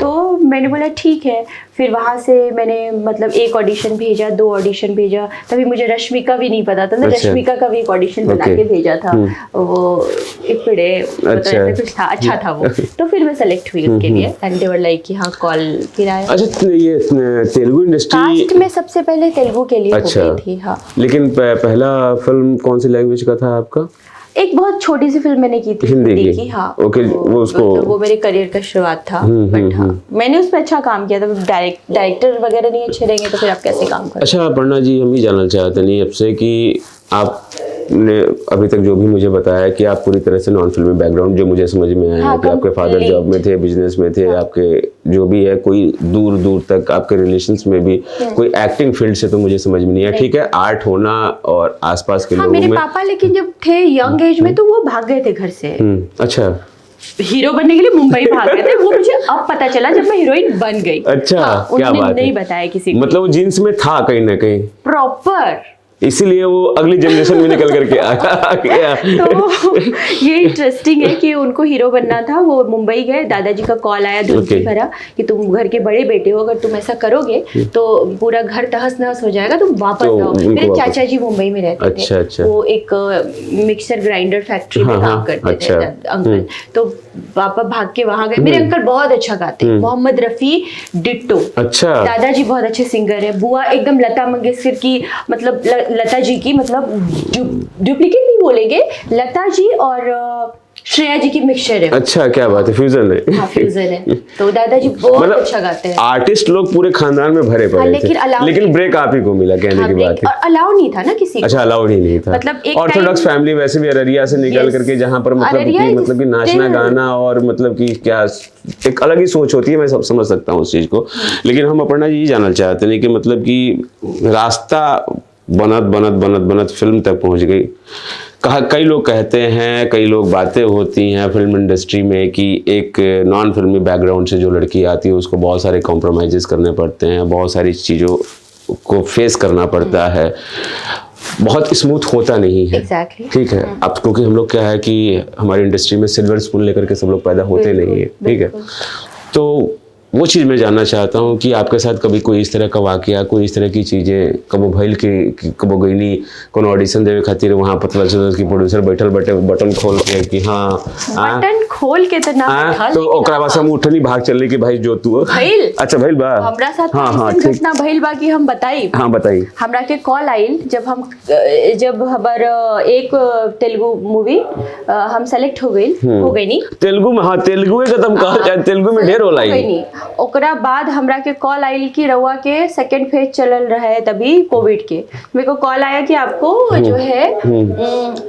तो मैंने बोला ठीक है। फिर वहाँ से मैंने मतलब 1 ऑडिशन भेजा, 2 ऑडिशन भेजा। तभी मुझे रश्मिका भी नहीं पता था, रश्मिका का भी एक ऑडिशन बना के भेजा था। वो इपड़े मतलब कुछ था, अच्छा था वो। तो फिर मैं सेलेक्ट हुई उसके लिए एंड दे वर लाइक कि हाँ कॉल फिर आया। अच्छा, ये तेलुगु इंडस्ट्री कास्ट में सबसे पहले तेलुगु के लिए हो गई थी। हाँ, लेकिन पहला फिल्म कौन सी लैंग्वेज का था आपका? एक बहुत छोटी सी फिल्म मैंने की थी हिंदी की। हाँ, ओके। वो उसको वो मेरे करियर का शुरुआत था। बट हाँ, मैंने उसमें अच्छा काम किया था। डायरेक्टर वगैरह नहीं अच्छे रहेंगे तो फिर आप कैसे काम करें? अच्छा अपर्णा जी, हम ये जानना चाहते नहीं आपसे कि आपने अभी तक जो भी मुझे बताया कि आप पूरी तरह से नॉन फिल्मी बैकग्राउंड, जो मुझे समझ में आया है कि आपके फादर जॉब में थे, बिजनेस में थे, आपके जो भी है कोई दूर दूर तक आपके रिलेशंस में भी कोई एक्टिंग फील्ड से तो मुझे समझ में नहीं आया। ठीक है, आर्ट होना और आसपास के लोगों में। मेरे पापा लेकिन जब थे यंग एज में तो वो भाग गए थे घर से। अच्छा, हीरो बनने के लिए मुंबई भाग गए थे। वो मुझे अब पता चला जब मैं हीरोइन बन गई। अच्छा, क्या बात है। नहीं बताया किसी को। मतलब वो जीन्स में था कहीं ना कहीं प्रॉपर, इसीलिए वो अगली जनरेशन में निकल करके आया। तो ये इंटरेस्टिंग है कि उनको हीरो बनना था। वो मुंबई गए, दादाजी का कॉल आया धमकी भरा कि तुम घर के बड़े बेटे हो, अगर तुम ऐसा करोगे तो पूरा घर तहस नहस हो जाएगा, तुम वापस आओ। मेरे चाचा जी मुंबई में रहते थे। वो एक मिक्सर ग्राइंडर फैक्ट्री में काम करते थे अंकल। तो पापा भाग के वहां गए। मेरे अंकल बहुत अच्छा गाते हैं, मोहम्मद रफी डिट्टो। अच्छा, दादाजी बहुत अच्छे सिंगर है। बुआ एकदम लता मंगेशकर की, मतलब लता जी की, मतलब डुप्लीकेट नहीं बोलेंगे, लता जी और श्रेया जी की मिक्सचर है। अच्छा, क्या बात है, फ्यूजन है। हाँ, फ्यूजन है। तो दादाजी बहुत अच्छा गाते हैं। आर्टिस्ट लोग पूरे खानदान में भरे पड़े थे, लेकिन ब्रेक आप ही को मिला, कहने की बात है। और अलाउ नहीं था ना किसी को। अच्छा, अलाउड ही नहीं था। मतलब एक ऑर्थोडॉक्स फैमिली वैसे भी अररिया से निकल करके, जहाँ पर मतलब कि नाचना गाना और मतलब कि क्या एक अलग ही सोच होती है। मैं सब समझ सकता हूँ उस चीज को। लेकिन हम अपर्णा जी ये जानना चाहते हैं कि मतलब कि रास्ता बनत फिल्म तक पहुंच गई। कई लोग कहते हैं, कई लोग बातें होती हैं फिल्म इंडस्ट्री में कि एक नॉन फिल्मी बैकग्राउंड से जो लड़की आती है उसको बहुत सारे कॉम्प्रोमाइज़ करने पड़ते हैं, बहुत सारी चीज़ों को फेस करना पड़ता है, बहुत स्मूथ होता नहीं है। Exactly. ठीक है, अब क्योंकि हम लोग क्या है कि हमारी इंडस्ट्री में सिल्वर स्पून लेकर के सब लोग पैदा होते नहीं है। ठीक है, तो वो चीज़ मैं जानना चाहता हूँ कि आपके साथ कभी कोई इस तरह का वाकया, कोई इस तरह की चीज़ें कबो भइल कि कबो गईनी कोनो ऑडिशन देवे खातिर, वहाँ पता चला कि प्रोड्यूसर बैठल बटन खोल के कि हाँ बटन खोल के तो ना बैठल, तो ओकरा बाद हम उठनी भाग चलने की भाई जो तू भइल। अच्छा भइल बा हमरा साथ। हाँ, घटना भइल बा कि हम बताई। हाँ, बताई। हमरा के कॉल आइल जब हमार एक तेलुगु मूवी हम सेलेक्ट हो गई नी तेलुगु में। हाँ, तेलुगु में खत्म कहा, तेलुगु में ढेर होला ही। ओकरा बाद हमरा के कॉल आइल कि रउआ के सेकंड फेज चलल रहा है तभी कोविड के। मेरे को कॉल आया कि आपको जो है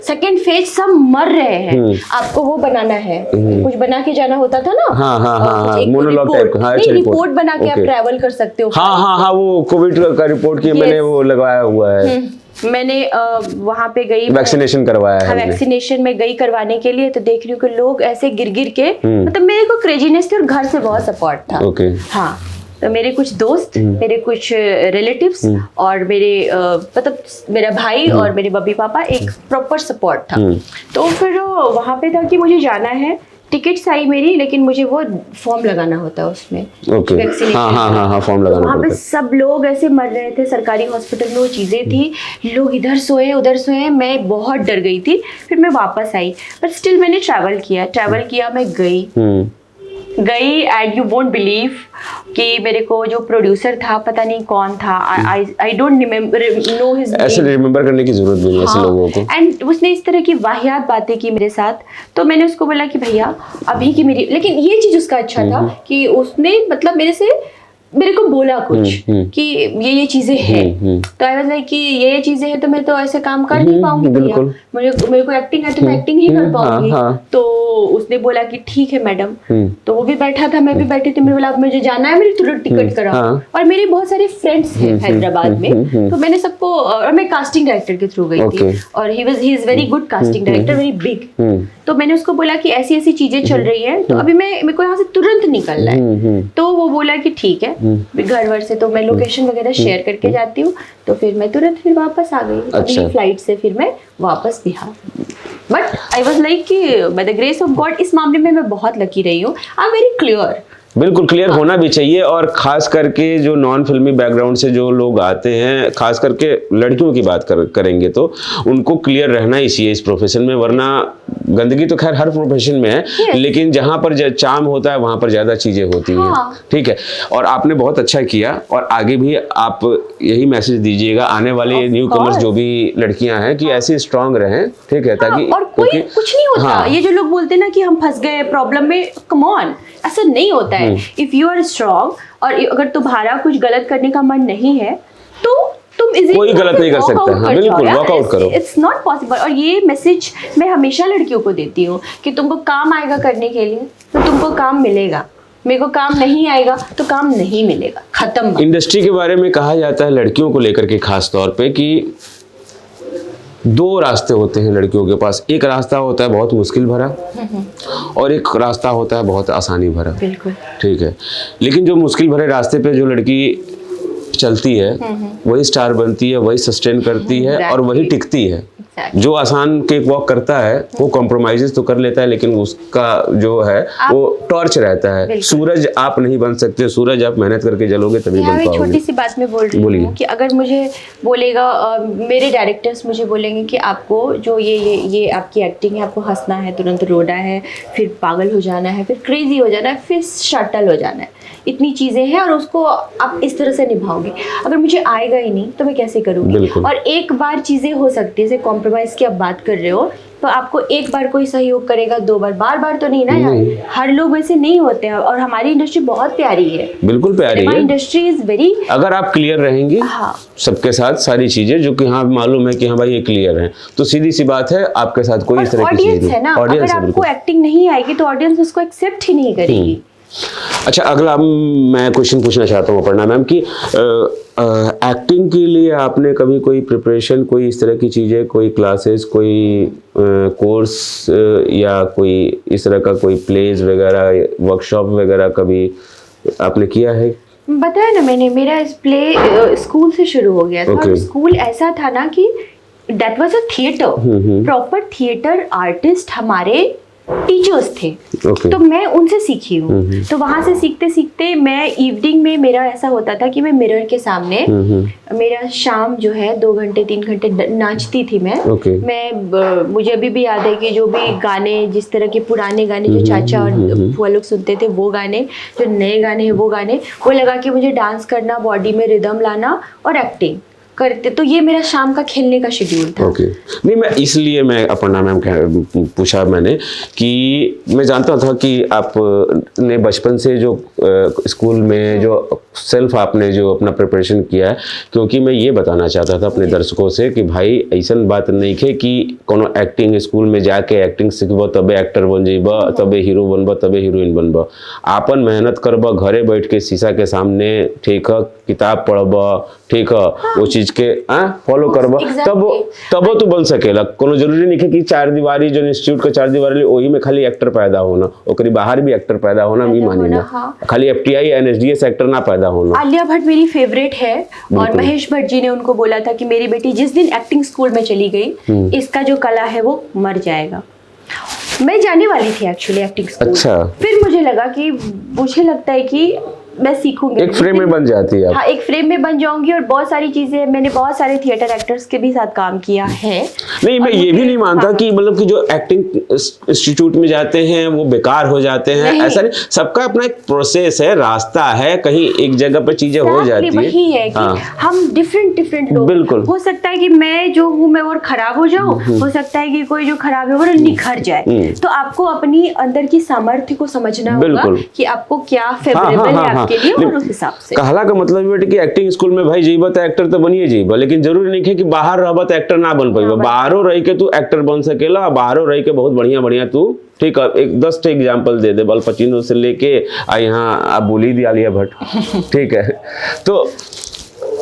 सेकंड फेज सब मर रहे हैं, आपको वो बनाना है, कुछ बना के जाना होता था ना। हाँ, मोनोलॉग टाइप का। रिपोर्ट बना के आप ट्रैवल कर सकते हो। हाँ, वो कोविड का रिपोर्ट की मैंने वो लगाया हुआ है। मैंने वहां पे गई, वैक्सीनेशन करवाया है। वैक्सीनेशन में गई करवाने के लिए। तो देख रही हूँ कि लोग ऐसे गिर गिर के, मतलब मेरे को क्रेजीनेस थी और घर से बहुत सपोर्ट था। हाँ, तो मेरे कुछ दोस्त, मेरे कुछ रिलेटिव्स और मेरे मतलब मेरा भाई और मेरे मम्मी पापा, एक प्रॉपर सपोर्ट था। तो फिर वहां पे था कि मुझे जाना है, टिकट्स आई मेरी, लेकिन मुझे वो फॉर्म लगाना होता है उसमें। हाँ, फॉर्म लगाना वहाँ पे सब लोग ऐसे मर रहे थे। सरकारी हॉस्पिटल में वो चीज़ें थी, लोग इधर सोए उधर सोए। मैं बहुत डर गई थी। फिर मैं वापस आई, पर स्टिल मैंने ट्रैवल किया। मैं गई एंड यू वोंट बिलीव कि मेरे को जो प्रोड्यूसर था, पता नहीं कौन था, I don't know his name. ऐसे रिमेम्बर करने की जरूरत नहीं है ऐसे लोगों को। एंड उसने इस तरह की वाहियात बातें की मेरे साथ। तो मैंने उसको बोला कि भैया अभी की मेरी, लेकिन ये चीज उसका अच्छा था कि उसने मतलब मेरे से मेरे को बोला कुछ कि ये चीजें हैं, तो आई वाज लाइक कि ये चीजें हैं तो मैं तो ऐसे काम कर नहीं पाऊंगी भैया, मेरे को एक्टिंग है तो मैं एक्टिंग ही कर पाऊंगी। तो उसने बोला कि ठीक है मैडम। तो वो भी बैठा था, मैं भी बैठी थी, मैंने बोला अब मुझे जाना है, मेरी तुरंत टिकट कराओ। और मेरे बहुत सारे फ्रेंड्स हैं हैदराबाद में, तो मैंने सबको, और मैं कास्टिंग डायरेक्टर के थ्रू गई थी, और he is very good casting director, very big. तो मैंने उसको बोला कि ऐसी ऐसी चीजें चल रही हैं, तो अभी मेरे को यहाँ से तुरंत निकलना है। तो वो बोला कि ठीक है, घर वर से तो मैं लोकेशन वगैरह शेयर करके जाती हूँ, तो फिर मैं तुरंत फिर वापस आ गई। अगली फ्लाइट से फिर मैं वापस Bihar. But I was like कि by the grace of God इस मामले में मैं बहुत लकी रही हूँ। I am very clear. बिल्कुल क्लियर होना भी चाहिए, और खास करके जो नॉन फिल्मी बैकग्राउंड से जो लोग आते हैं, खास करके लड़कियों की बात करेंगे तो उनको क्लियर रहना ही चाहिए इस प्रोफेशन में, वरना गंदगी तो खैर हर प्रोफेशन में है, लेकिन जहां पर चार्म होता है वहां पर ज्यादा चीजें होती हैं। ठीक है, और आपने बहुत अच्छा किया, और आगे भी आप यही मैसेज दीजिएगा आने वाले न्यू कमर्स जो भी लड़कियां हैं कि ऐसे स्ट्रांग रहें, ठीक है, ताकि और कोई कुछ नहीं होता। ये जो लोग बोलते हैं ना कि हम फंस गए प्रॉब्लम में, कम ऑन, ऐसा नहीं होता है। इफ यू आर स्ट्रांग, और अगर तुम्हारा कुछ गलत करने का मन नहीं है तो तुम कोई गलत नहीं कर सकता। हाँ, बिल्कुल वर्कआउट करो, इट्स नॉट पॉसिबल। और ये मैसेज मैं हमेशा लड़कियों को देती हूँ कि तुमको काम आएगा करने के लिए तो तुमको काम मिलेगा, मेरे को काम नहीं आएगा तो काम नहीं मिलेगा, खत्म। इंडस्ट्री के बारे में कहा जाता है लड़कियों को लेकर के खास तौर पे कि दो रास्ते होते हैं लड़कियों के पास। एक रास्ता होता है बहुत मुश्किल भरा, और एक रास्ता होता है बहुत आसानी भरा। बिल्कुल ठीक है, लेकिन जो मुश्किल भरे रास्ते पे जो लड़की चलती है वही स्टार बनती है, वही सस्टेन करती है, और वही टिकती है। जो आसान केक वॉक करता है वो कॉम्प्रोमाइजेस तो कर लेता है, लेकिन उसका जो है वो टॉर्च रहता है। सूरज आप नहीं बन सकते, सूरज आप मेहनत करके जलोगे तभी बन पाओगे। छोटी सी बात में बोल रही हूँ कि अगर मुझे बोलेगा, मेरे डायरेक्टर्स मुझे बोलेंगे कि आपको जो ये आपकी एक्टिंग है, आपको हंसना है, तुरंत रोना है, फिर पागल हो जाना है, फिर क्रेजी हो जाना है, फिर शटल हो जाना है, इतनी चीजें हैं, और उसको आप इस तरह से निभाओगे। अगर मुझे आएगा ही नहीं तो मैं कैसे करूँगी? और एक बार चीजें हो सकती है, जैसे कॉम्प्रोमाइज की आप बात कर रहे हो, तो आपको एक बार कोई सहयोग करेगा, दो बार, बार तो नहीं ना यार। हर लोग वैसे नहीं होते हैं, और हमारी इंडस्ट्री बहुत प्यारी है, बिल्कुल प्यारी है। इंडस्ट्री इज वेरी, अगर आप क्लियर रहेंगी सबके साथ सारी चीजें जो कि हाँ मालूम है कि हाँ भाई ये क्लियर है, तो सीधी सी बात है आपके साथ कोई इस तरह की चीज नहीं है ना। अगर आपको एक्टिंग नहीं आएगी तो ऑडियंस उसको एक्सेप्ट ही नहीं करेगी। अच्छा, अगला मैं क्वेश्चन पूछना चाहता हूँ अपर्णा मैम कि एक्टिंग के लिए आपने कभी कोई प्रिपरेशन, कोई इस तरह की चीज़ें, कोई क्लासेस, कोई कोर्स या कोई इस तरह का कोई प्लेज वगैरह, वर्कशॉप वगैरह कभी आपने किया है? बताया ना मैंने, मेरा प्ले स्कूल से शुरू हो गया था। स्कूल ऐसा था ना कि that was a theatre, proper theatre artist हमारे टीचर्स थे। तो मैं उनसे सीखी हूँ। तो वहां से सीखते सीखते मैं इवनिंग में, मेरा ऐसा होता था कि मैं मिरर के सामने मेरा शाम जो है 2 घंटे 3 घंटे नाचती थी मैं मुझे अभी भी याद है कि जो भी गाने, जिस तरह के पुराने गाने जो चाचा और बुआ लोग सुनते थे, वो गाने, जो नए गाने हैं वो गाने, वो लगा के मुझे डांस करना, बॉडी में रिदम लाना और एक्टिंग करते। तो ये मेरा शाम का खेलने का शेड्यूल था। नहीं, मैं इसलिए मैं अपर्णा मैम पूछा मैंने कि मैं जानता था कि आप ने बचपन से जो स्कूल में जो सेल्फ आपने जो अपना प्रिपरेशन किया है, क्योंकि मैं ये बताना चाहता था अपने दर्शकों से कि भाई ऐसा बात नहीं है कि कोनो एक्टिंग स्कूल में जाके एक्टिंग सीखब तबे एक्टर बन जेब, तबे हीरो बनब, तबे हीरोइन बनब। आपन मेहनत करब, घरे बैठ के शीशा के सामने, ठीक है, किताब पढ़ब, ठीक है, वो चीज के फॉलो करब, तब तो बन सकेला। कोनो जरूरी नहीं है कि 4 दीवारी जो इंस्टीट्यूट का 4 दीवारी वही में खाली एक्टर पैदा होना, ओकरी बाहर भी एक्टर पैदा होना भी मानी ना, खाली FTI NSDS एक्टर ना पैदा होना। आलिया भट्ट मेरी फेवरेट है, और महेश भट्ट जी ने उनको बोला था कि मेरी बेटी जिस दिन एक्टिंग स्कूल में चली गई, इसका जो कला है वो मर जाएगा। मैं जाने वाली थी एक्चुअली एक्टिंग स्कूल। अच्छा। फिर मुझे लगा कि मुझे लगता है कि मैं सीखूंगी, एक फ्रेम में बन जाती है। हाँ, एक फ्रेम में बन जाऊंगी, और बहुत सारी चीजें, मैंने बहुत सारे थिएटर एक्टर्स के भी साथ काम किया है। नहीं, मैं ये भी नहीं मानता कि मतलब कि जो एक्टिंग इंस्टीट्यूट में जाते हैं वो बेकार हो जाते हैं, ऐसा नहीं। सबका अपना एक प्रोसेस है, रास्ता है, कहीं एक जगह पर चीजें हो जाती है। वही है कि हम डिफरेंट लोग, बिल्कुल हो सकता है कि मैं जो हूँ मैं और खराब हो जाऊँ, हो सकता है कि कोई जो खराब है वो निखर जाए। तो आपको अपनी अंदर की सामर्थ्य को समझना होगा कि आपको क्या फेवरेबल है के लिए और उस हिसाब से। कहला का मतलब ये बेटे कि एक्टिंग स्कूल में भाई जीबा तो एक्टर तो बनिए जीबा, लेकिन जरूरी नहीं है कि बाहर रहबा तो एक्टर ना बन पाइबा। बाहरों रह के तू एक्टर बन सकेला, बाहरों रह के बहुत बढ़िया बढ़िया तू, ठीक है, एक 10 एग्जाम्पल दे दे, अल पचिनो से लेके यहाँ आप बोली दी आलिया भट्ट, ठीक है। तो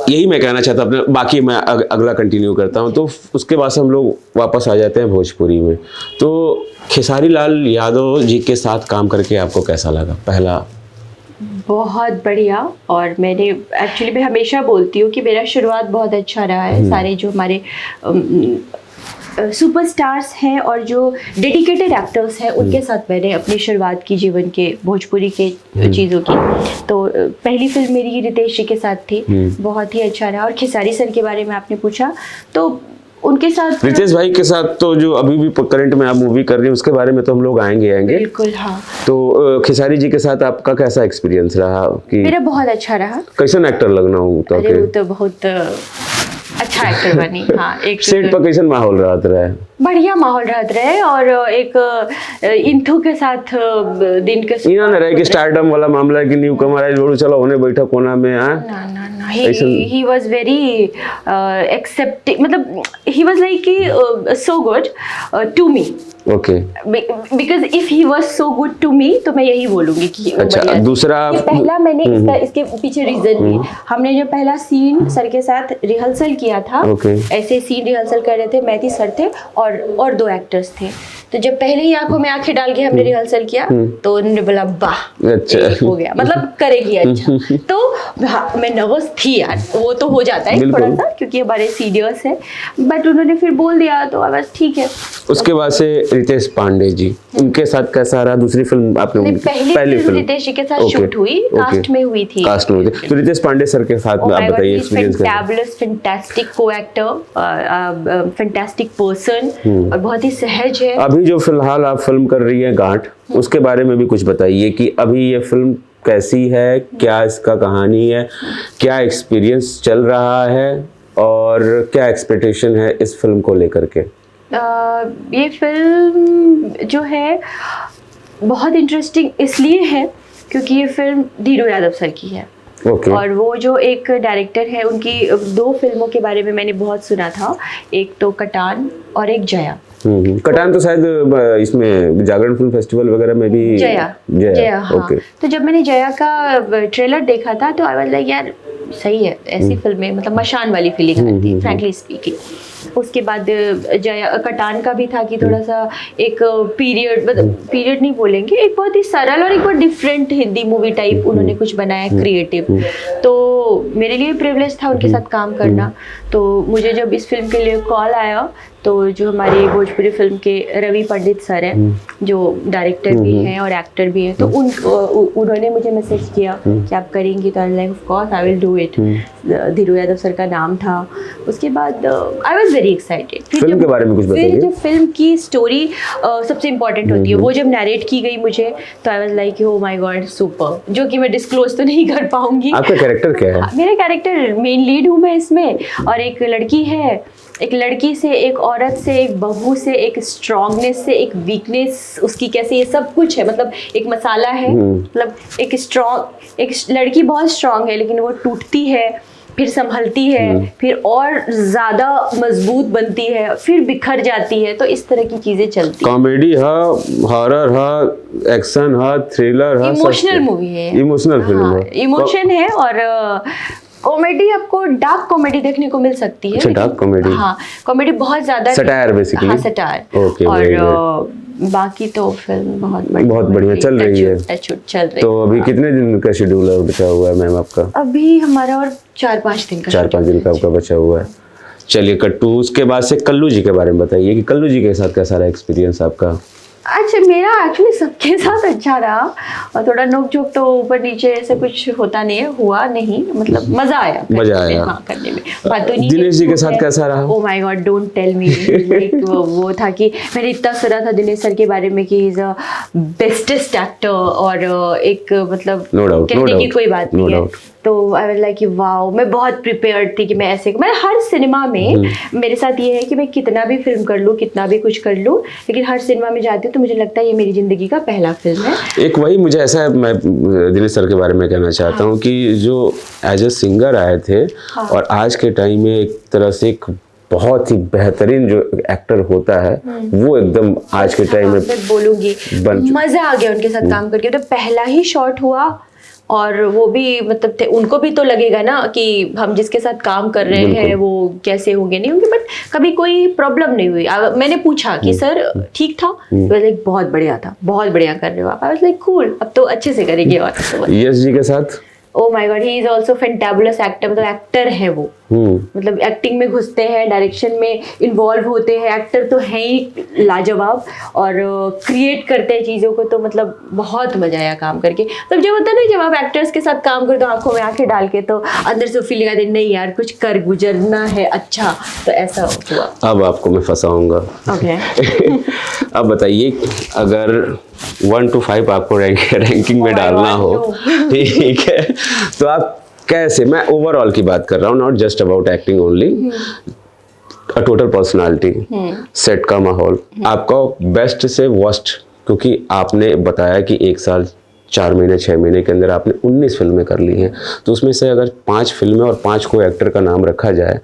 यही मैं कहना चाहता अपने, बाकी मैं अगला कंटिन्यू करता हूँ। तो उसके बाद से हम लोग वापस आ जाते हैं भोजपुरी में। तो खेसारी लाल यादव जी के साथ काम करके आपको कैसा लगा? पहला बहुत बढ़िया। और मैंने एक्चुअली मैं हमेशा बोलती हूँ कि मेरा शुरुआत बहुत अच्छा रहा है। सारे जो हमारे सुपरस्टार्स हैं और जो डेडिकेटेड एक्टर्स हैं उनके साथ मैंने अपनी शुरुआत की जीवन के भोजपुरी के चीज़ों की। तो पहली फिल्म मेरी रितेश जी के साथ थी, बहुत ही अच्छा रहा। और खेसारी सर के बारे में आपने पूछा तो उनके साथ, रितेश भाई के साथ तो जो अभी भी करंट में आप मूवी कर रही हैं उसके बारे में तो हम लोग आएंगे। बिल्कुल हाँ। तो खेसारी जी के साथ आपका कैसा एक्सपीरियंस रहा? कि मेरा बहुत अच्छा रहा। कैसन एक्टर लगना हो तो? अरे वो तो बहुत अच्छा एक्टर बनी। हाँ, एक सेट पर कैसन माहौल रहा है? बढ़िया माहौल रहता रहे। और एक इंथू के साथ दिन के इना न रहे कि स्टारडम वाला मामला है कि न्यू कमर है जोड़ चलो होने बैठा कोना में। हाँ ना ना ना, he was very accepting, मतलब he was like so good to me. Okay, because if he was so good to me तो मैं यही बोलूंगी कि अच्छा। दूसरा ये पहला मैंने इसके पीछे रीजन भी, हमने जो पहला सीन सर के साथ रिहर्सल किया था, ऐसे सीन रिहर्सल कर रहे थे, मैं थी, सर थे और 2 एक्टर्स थे। तो जब पहले ही आंखों में आंखें डाल के हमने रिहर्सल किया तो उन्होंने बोला वाह अच्छा हो गया, मतलब करेगी अच्छा। तो मैं नर्वस थी यार, वो तो हो जाता है थोड़ा सा क्योंकि हमारे सीनियर्स है, बट उन्होंने फिर बोल दिया तो बस ठीक है। उसके बाद से रितेश पांडे जी, उनके साथ कैसा रहा? दूसरी फिल्म आपने? पहली फिल्म रितेश जी के साथ शूट हुई, कास्ट में हुई थी। कास्ट में हुई थी। तो रितेश पांडे सर के साथ में आप बताइए एक्सपीरियंस कैसा? फैबुलस, फैंटास्टिक को-एक्टर, फैंटास्टिक पर्सन और बहुत ही सहज है। अभी जो फिलहाल आप फिल्म कर रही है गांठ, उसके बारे में भी कुछ बताइए कि अभी ये फिल्म कैसी है, क्या इसका कहानी है, क्या एक्सपीरियंस चल रहा है और क्या एक्सपेक्टेशन है इस फिल्म को लेकर के? ये फिल्म जो है बहुत इंटरेस्टिंग इसलिए है क्योंकि ये फिल्म धीरू यादव सर की है। और वो जो एक डायरेक्टर है, उनकी 2 फिल्मों के बारे में मैंने बहुत सुना था, एक तो कटान और एक जया। कटान तो शायद इसमें जागरण फिल्म फेस्टिवल वगैरह में भी जया हाँ। तो जब मैंने जया का ट्रेलर देखा था तो आई वाज लाइक यार सही है, ऐसी फिल्में मतलब मशान वाली फीलिंग आती है फ्रैंकली स्पीकिंग। उसके बाद जया कटान का भी था कि थोड़ा सा एक पीरियड, मतलब पीरियड नहीं बोलेंगे, एक बहुत ही सरल और एक बहुत डिफरेंट हिंदी मूवी टाइप उन्होंने कुछ बनाया क्रिएटिव। तो मेरे लिए प्रिविलेज था उनके साथ काम करना। तो मुझे जब इस फिल्म के लिए कॉल आया तो जो हमारे भोजपुरी फिल्म के रवि पंडित सर हैं, जो डायरेक्टर भी हैं और एक्टर भी हैं, तो उन्होंने मुझे मैसेज किया कि आप करेंगी, तो I of course I will do it. Dheeru Yadav sir का नाम था। उसके बाद I was very excited. Film के बारे में कुछ बताइए। फिर जो फिल्म की स्टोरी सबसे इम्पोर्टेंट होती है, वो जब नरेट की गई मुझे तो आई was like oh my God super, जो कि मैं डिस्क्लोज तो नहीं कर पाऊंगी। आपका कैरेक्टर क्या है? मेरा कैरेक्टर मेन लीड हूँ मैं इसमें, और एक लड़की है, एक लड़की से, एक औरत से, एक बहू से, एक स्ट्रॉन्गनेस से, एक वीकनेस उसकी कैसे, ये सब कुछ है। मतलब एक मसाला है, मतलब एक लड़की बहुत स्ट्रॉन्ग है लेकिन वो टूटती है, फिर संभलती है, फिर और ज़्यादा मजबूत बनती है, फिर बिखर जाती है। तो इस तरह की चीज़ें चलती हैं। कॉमेडी है, हॉरर है, एक्शन है, थ्रिलर है, इमोशनल मूवी है, इमोशनल फिल्म है, इमोशन है। और कॉमेडी, आपको डार्क कॉमेडी देखने को मिल सकती है। अच्छा, डार्क कॉमेडी। हाँ, कॉमेडी बहुत ज्यादा, सटायर बेसिकली। हाँ, सटायर। ओके, और बाकी तो फिल्म बहुत बढ़िया चल रही है। चल रही है। तो अभी कितने दिन का शेड्यूल बचा हुआ है मैम आपका? अभी हमारा और 4-5 दिन का 4-5 दिन का आपका बचा हुआ है। चलिए कट्टू, उसके बाद से कल्लू जी के बारे में बताइए कि कल्लू जी के साथ कैसा रहा एक्सपीरियंस आपका? अच्छा, मेरा एक्चुअली सबके साथ अच्छा रहा, और थोड़ा नोक झोंक तो ऊपर नीचे ऐसे कुछ होता नहीं है, हुआ नहीं, मतलब मजा आया हाँ करने में। दिनेश जी के साथ कैसा रहा? Oh my God, don't tell me. वो था कि मैंने इतना सुना था दिनेश सर के बारे में कि he is a bestest actor, और एक मतलब कहने की कोई बात नहीं है, तो आई वाज लाइक वाओ, मैं बहुत प्रिपेयर्ड थी कि मैं ऐसे, मैं हर सिनेमा में मेरे साथ ये है कि मैं कितना भी फिल्म कर लूँ, कितना भी कुछ कर लूँ, लेकिन हर सिनेमा में जाती हूँ तो मुझे लगता है ये मेरी ज़िंदगी का पहला फिल्म है। एक वही मुझे ऐसा है, मैं दिनेश सर के बारे में कहना चाहता हूँ कि जो एज ए सिंगर आए थे और आज के टाइम में एक तरह से एक बहुत ही बेहतरीन जो एक्टर होता है वो एकदम आज के टाइम में मैं बोलूँगी मज़ा आ गया उनके साथ काम करके। तो पहला ही शॉट हुआ और वो भी मतलब थे, उनको भी तो लगेगा ना कि हम जिसके साथ काम कर रहे हैं वो कैसे होंगे नहीं होंगे, बट कभी कोई प्रॉब्लम नहीं हुई। मैंने पूछा कि सर ठीक था, तो लाइक बहुत बढ़िया था, बहुत बढ़िया कर रहे हो आप। आई वाज लाइक कूल, अब तो अच्छे से करेंगे। और यश जी के साथ oh my God, he is also fantabulous actor, मतलब एक्टर है वो, मतलब एक्टिंग में घुसते हैं, डायरेक्शन में इन्वॉल्व होते हैं, एक्टर तो है ही लाजवाब और क्रिएट करते हैं चीज़ों को। तो मतलब बहुत मजा आया काम करके। तब जब होता है ना, जब आप एक्टर्स के साथ काम करते हो आंखों में आंखें डाल के, तो अंदर से फीलिंग आती है नहीं यार कुछ कर गुजरना है अच्छा, तो ऐसा हुआ। अब आपको मैं फंसाऊंगा। ओके अब बताइए, अगर 1 to 5 आपको रैंकिंग में डालना हो, ठीक है, तो आप कैसे, मैं ओवरऑल की बात कर रहा हूँ, not just about acting only, a total personality, set का माहौल, आपका बेस्ट से वर्स्ट, क्योंकि आपने बताया कि 1 साल 4 महीने 6 महीने के अंदर आपने 19 फिल्में कर ली हैं, तो उसमें से अगर 5 फिल्में और 5 को एक्टर का नाम रखा जाए,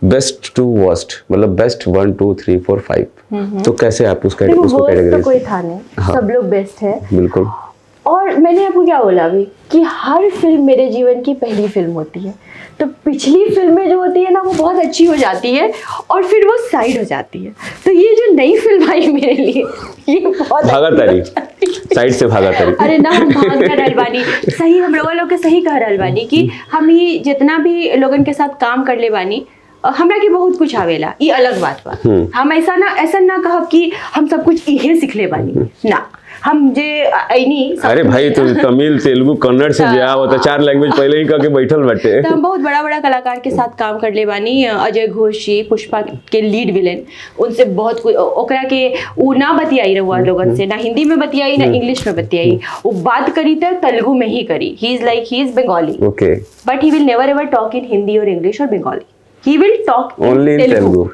बेस्ट टू वर्स्ट, मतलब बेस्ट 1 2 3 4 5, तो कैसे आप उसको कैटेगरी? तो कोई था नहीं, सब लोग बेस्ट है। बिल्कुल। और मैंने आपको क्या बोला अभी कि हर फिल्म मेरे जीवन की पहली फिल्म होती है, तो पिछली फिल्में जो होती है ना वो बहुत अच्छी हो जाती है और फिर वो साइड हो जाती है। तो ये जो नई फिल्म आई मेरे लिए, ये बहुत भागातारी, साइड से भागातारी। अरे ना, हम भाग कर रहलबानी, सही हम लोग के सही कह रहलबानी कि हम ही जितना भी लोगन के साथ काम कर ले बानी, हमरा के बहुत कुछ आवेला, ये अलग बात बा। हम ऐसा ना कहब कि हम सब कुछ इहे सीख ले बानी ना, हम जे ऐनी। अरे भाई तो तमिल तेलुगु कन्नड़ से ब्याह होता, 4 लैंग्वेज पहले ही करके बैठल बैठे। तो हम बहुत बड़ा बड़ा कलाकार के साथ काम कर ले बानी। अजय घोष जी, पुष्पा के लीड विलेन, उनसे बहुत कुछ ओकरा के उ ना बतियाई रहुआ लोगन से, ना हिंदी में बतियाई ना इंग्लिश में बतियाई, वो बात करी तो तेलुगु में ही करी। He is Bengali, okay, but he will never ever talk in Hindi और इंग्लिश और Bengali, he will talk only in Telugu.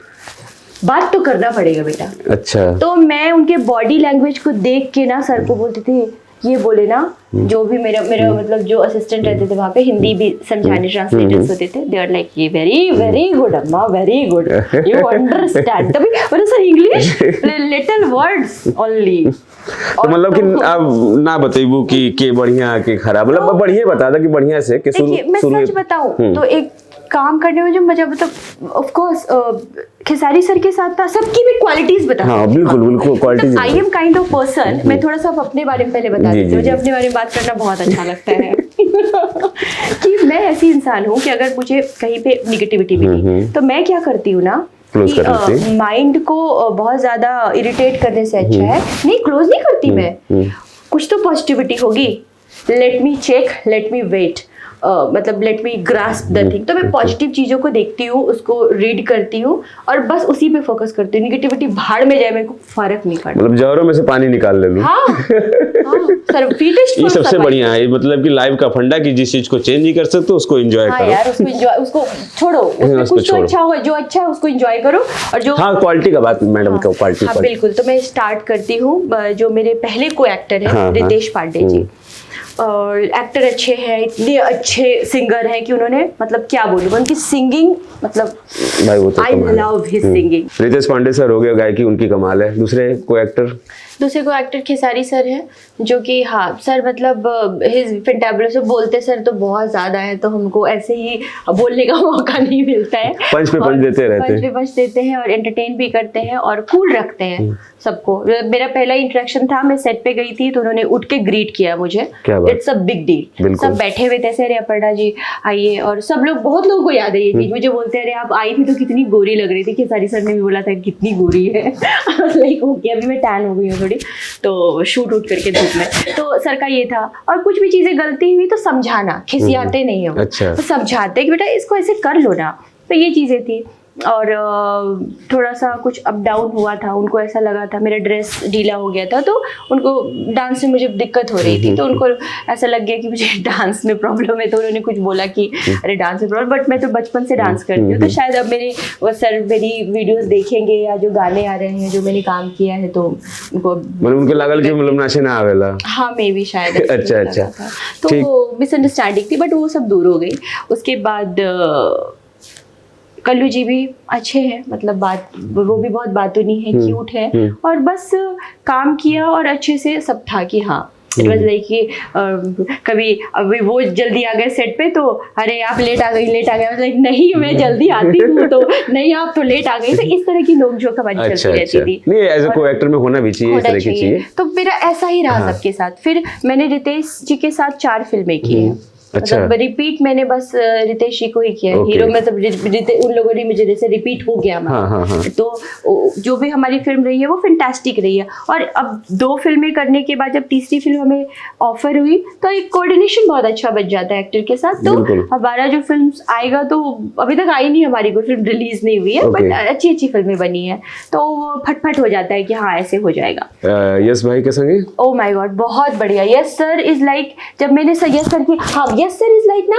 बात तो करना पड़ेगा बेटा। अच्छा। तो मैं उनके बॉडी लैंग्वेज को देख के ना सर को बोलते थे, ये बोले ना, जो भी मेरा मतलब जो असिस्टेंट रहते थे वहाँ पे, हिंदी भी समझाने ट्रांसलेटर्स होते थे, दे आर लाइक ये वेरी गुड अम्मा, वेरी गुड, यू अंडरस्टैंड। तभी बोले sir English little words only. तो मतलब कि आप ना बताइबू कि के बढ़िया के खराब, मतलब बढ़िया बता दो कि बढ़िया से कि देखिए मैं सच बताऊं तो एक काम करने में जो मजा, मतलब ऑफ कोर्स खेसारी सर के साथ था, सबकी भी क्वालिटीज बता। हाँ बिल्कुल qualities. I am kind of person, मैं थोड़ा सा अपने बारे में पहले बता देती हूँ, मुझे अपने बारे में बात करना बहुत अच्छा लगता है कि मैं ऐसी इंसान हूँ कि अगर मुझे कहीं पे निगेटिविटी मिली तो मैं क्या करती हूँ ना, कि माइंड को बहुत ज्यादा इरिटेट करने से अच्छा है नहीं, क्लोज नहीं करती मैं, कुछ तो पॉजिटिविटी होगी, let me check, let me wait, मतलब let me grasp the thing. तो मैं पॉजिटिव चीज़ों को देखती हूँ, उसको रीड करती हूँ और बस उसी पे फोकस करती हूँ। निगेटिविटी भाड़ में जाए, मेरे को फर्क नहीं पड़ता, मतलब जहरों में से पानी निकाल ले लूं। हाँ, सर ये सबसे बढ़िया है, मतलब कि लाइफ का फंडा कि जिस चीज को चेंज नहीं कर सकते उसको एंजॉय करो। यार उसको एंजॉय, उसको छोड़ो, उसमें कुछ तो अच्छा हो, जो अच्छा है उसको एंजॉय करो। और जो क्वालिटी का बात मैडम का क्वालिटी। हाँ बिल्कुल। तो मैं स्टार्ट करती हूँ, जो मेरे पहले को एक्टर है रितेश पांडे जी, और एक्टर अच्छे हैं, इतने अच्छे सिंगर हैं कि उन्होंने, मतलब क्या बोलूं, उनकी सिंगिंग, मतलब I love his singing. Ritesh Pandey sir हो गए, गायकी उनकी कमाल है। दूसरे को एक्टर खेसारी सर है, जो कि हाँ सर मतलब हिज फैंटाबुलस, बोलते सर तो बहुत ज्यादा है, तो हमको ऐसे ही बोलने का मौका नहीं मिलता है। पंच पे पंच देते हैं और एंटरटेन भी करते हैं और कूल रखते हैं सबको। मेरा पहला इंटरेक्शन था, मैं सेट पे गई थी तो उन्होंने उठ के ग्रीट किया मुझे, इट्स अ बिग डील। सब बैठे हुए थे, अरे अपर्णा जी आइए, और सब लोग, बहुत लोगों को याद है ये चीज, मुझे बोलते हैं अरे आप आई थी तो कितनी गोरी लग रही थी। खेसारी सर ने भी बोला था कितनी गोरी है, लाइक ओके, अभी मैं टैन हो गई हूँ थोड़ी, तो शूट उठ करके धूप में। तो सर का ये था, और कुछ भी चीजें गलती हुई तो समझाना, खिसियाते नहीं हो, अच्छा। तो समझाते कि बेटा इसको ऐसे कर लो ना, तो ये चीजें थी। और थोड़ा सा कुछ अप डाउन हुआ था, उनको ऐसा लगा था मेरा ड्रेस ढीला हो गया था, तो उनको डांस में मुझे दिक्कत हो रही थी, तो उनको ऐसा लग गया कि मुझे डांस में प्रॉब्लम है, तो उन्होंने कुछ बोला कि अरे डांस में प्रॉब्लम, बट मैं तो बचपन से डांस करती हूँ, तो शायद अब वो सर मेरी वीडियोस देखेंगे या जो गाने आ रहे हैं जो मैंने काम किया है, तो उनको उनके लागल कि मतलब नाचे ना आवेला। हाँ मे भी शायद अच्छा तो मिसअंडरस्टैंडिंग थी, बट वो सब दूर हो गई। उसके बाद कल्लू जी भी अच्छे हैं, मतलब बात वो भी बहुत बातूनी है, क्यूट है, और बस काम किया और अच्छे से सब था कि हाँ इट वाज लाइक कि कभी अभी वो जल्दी आ गए सेट पे, तो अरे आप लेट आ गई लाइक नहीं मैं जल्दी आती हूँ, तो नहीं आप तो लेट आ गई, तो इस तरह की नोक झोंक हमारी चलती रहती थी। नहीं एज अ को-एक्टर में होना भी चाहिए, इस तरह की चीजें। तो मेरा ऐसा ही रहा सबके साथ। फिर मैंने रितेश जी के साथ 4 फिल्में की हैं। अच्छा। मतलब रिपीट मैंने बस रितेश जी को ही किया है। हीरो मतलब उन लोगों ने मुझे जैसे रिपीट हो गया हमारा। तो जो भी हमारी फिल्म रही है वो फैंटास्टिक रही है। और अब 2 फिल्में करने के बाद जब तीसरी फिल्म हमें ऑफर हुई तो एक कोऑर्डिनेशन बहुत अच्छा बच जाता है एक्टर के साथ। तो हमारा जो फिल्म आएगा, तो अभी तक आई नहीं, हमारी कोई फिल्म रिलीज नहीं हुई है, बट अच्छी फिल्में बनी है, तो फटफट हो जाता है कि हाँ ऐसे हो जाएगा। यस भाई के संगे ओह माय गॉड बहुत बढ़िया। यस सर इज लाइक, जब मैंने यस सर की, हाँ यस सर इज लाइक ना,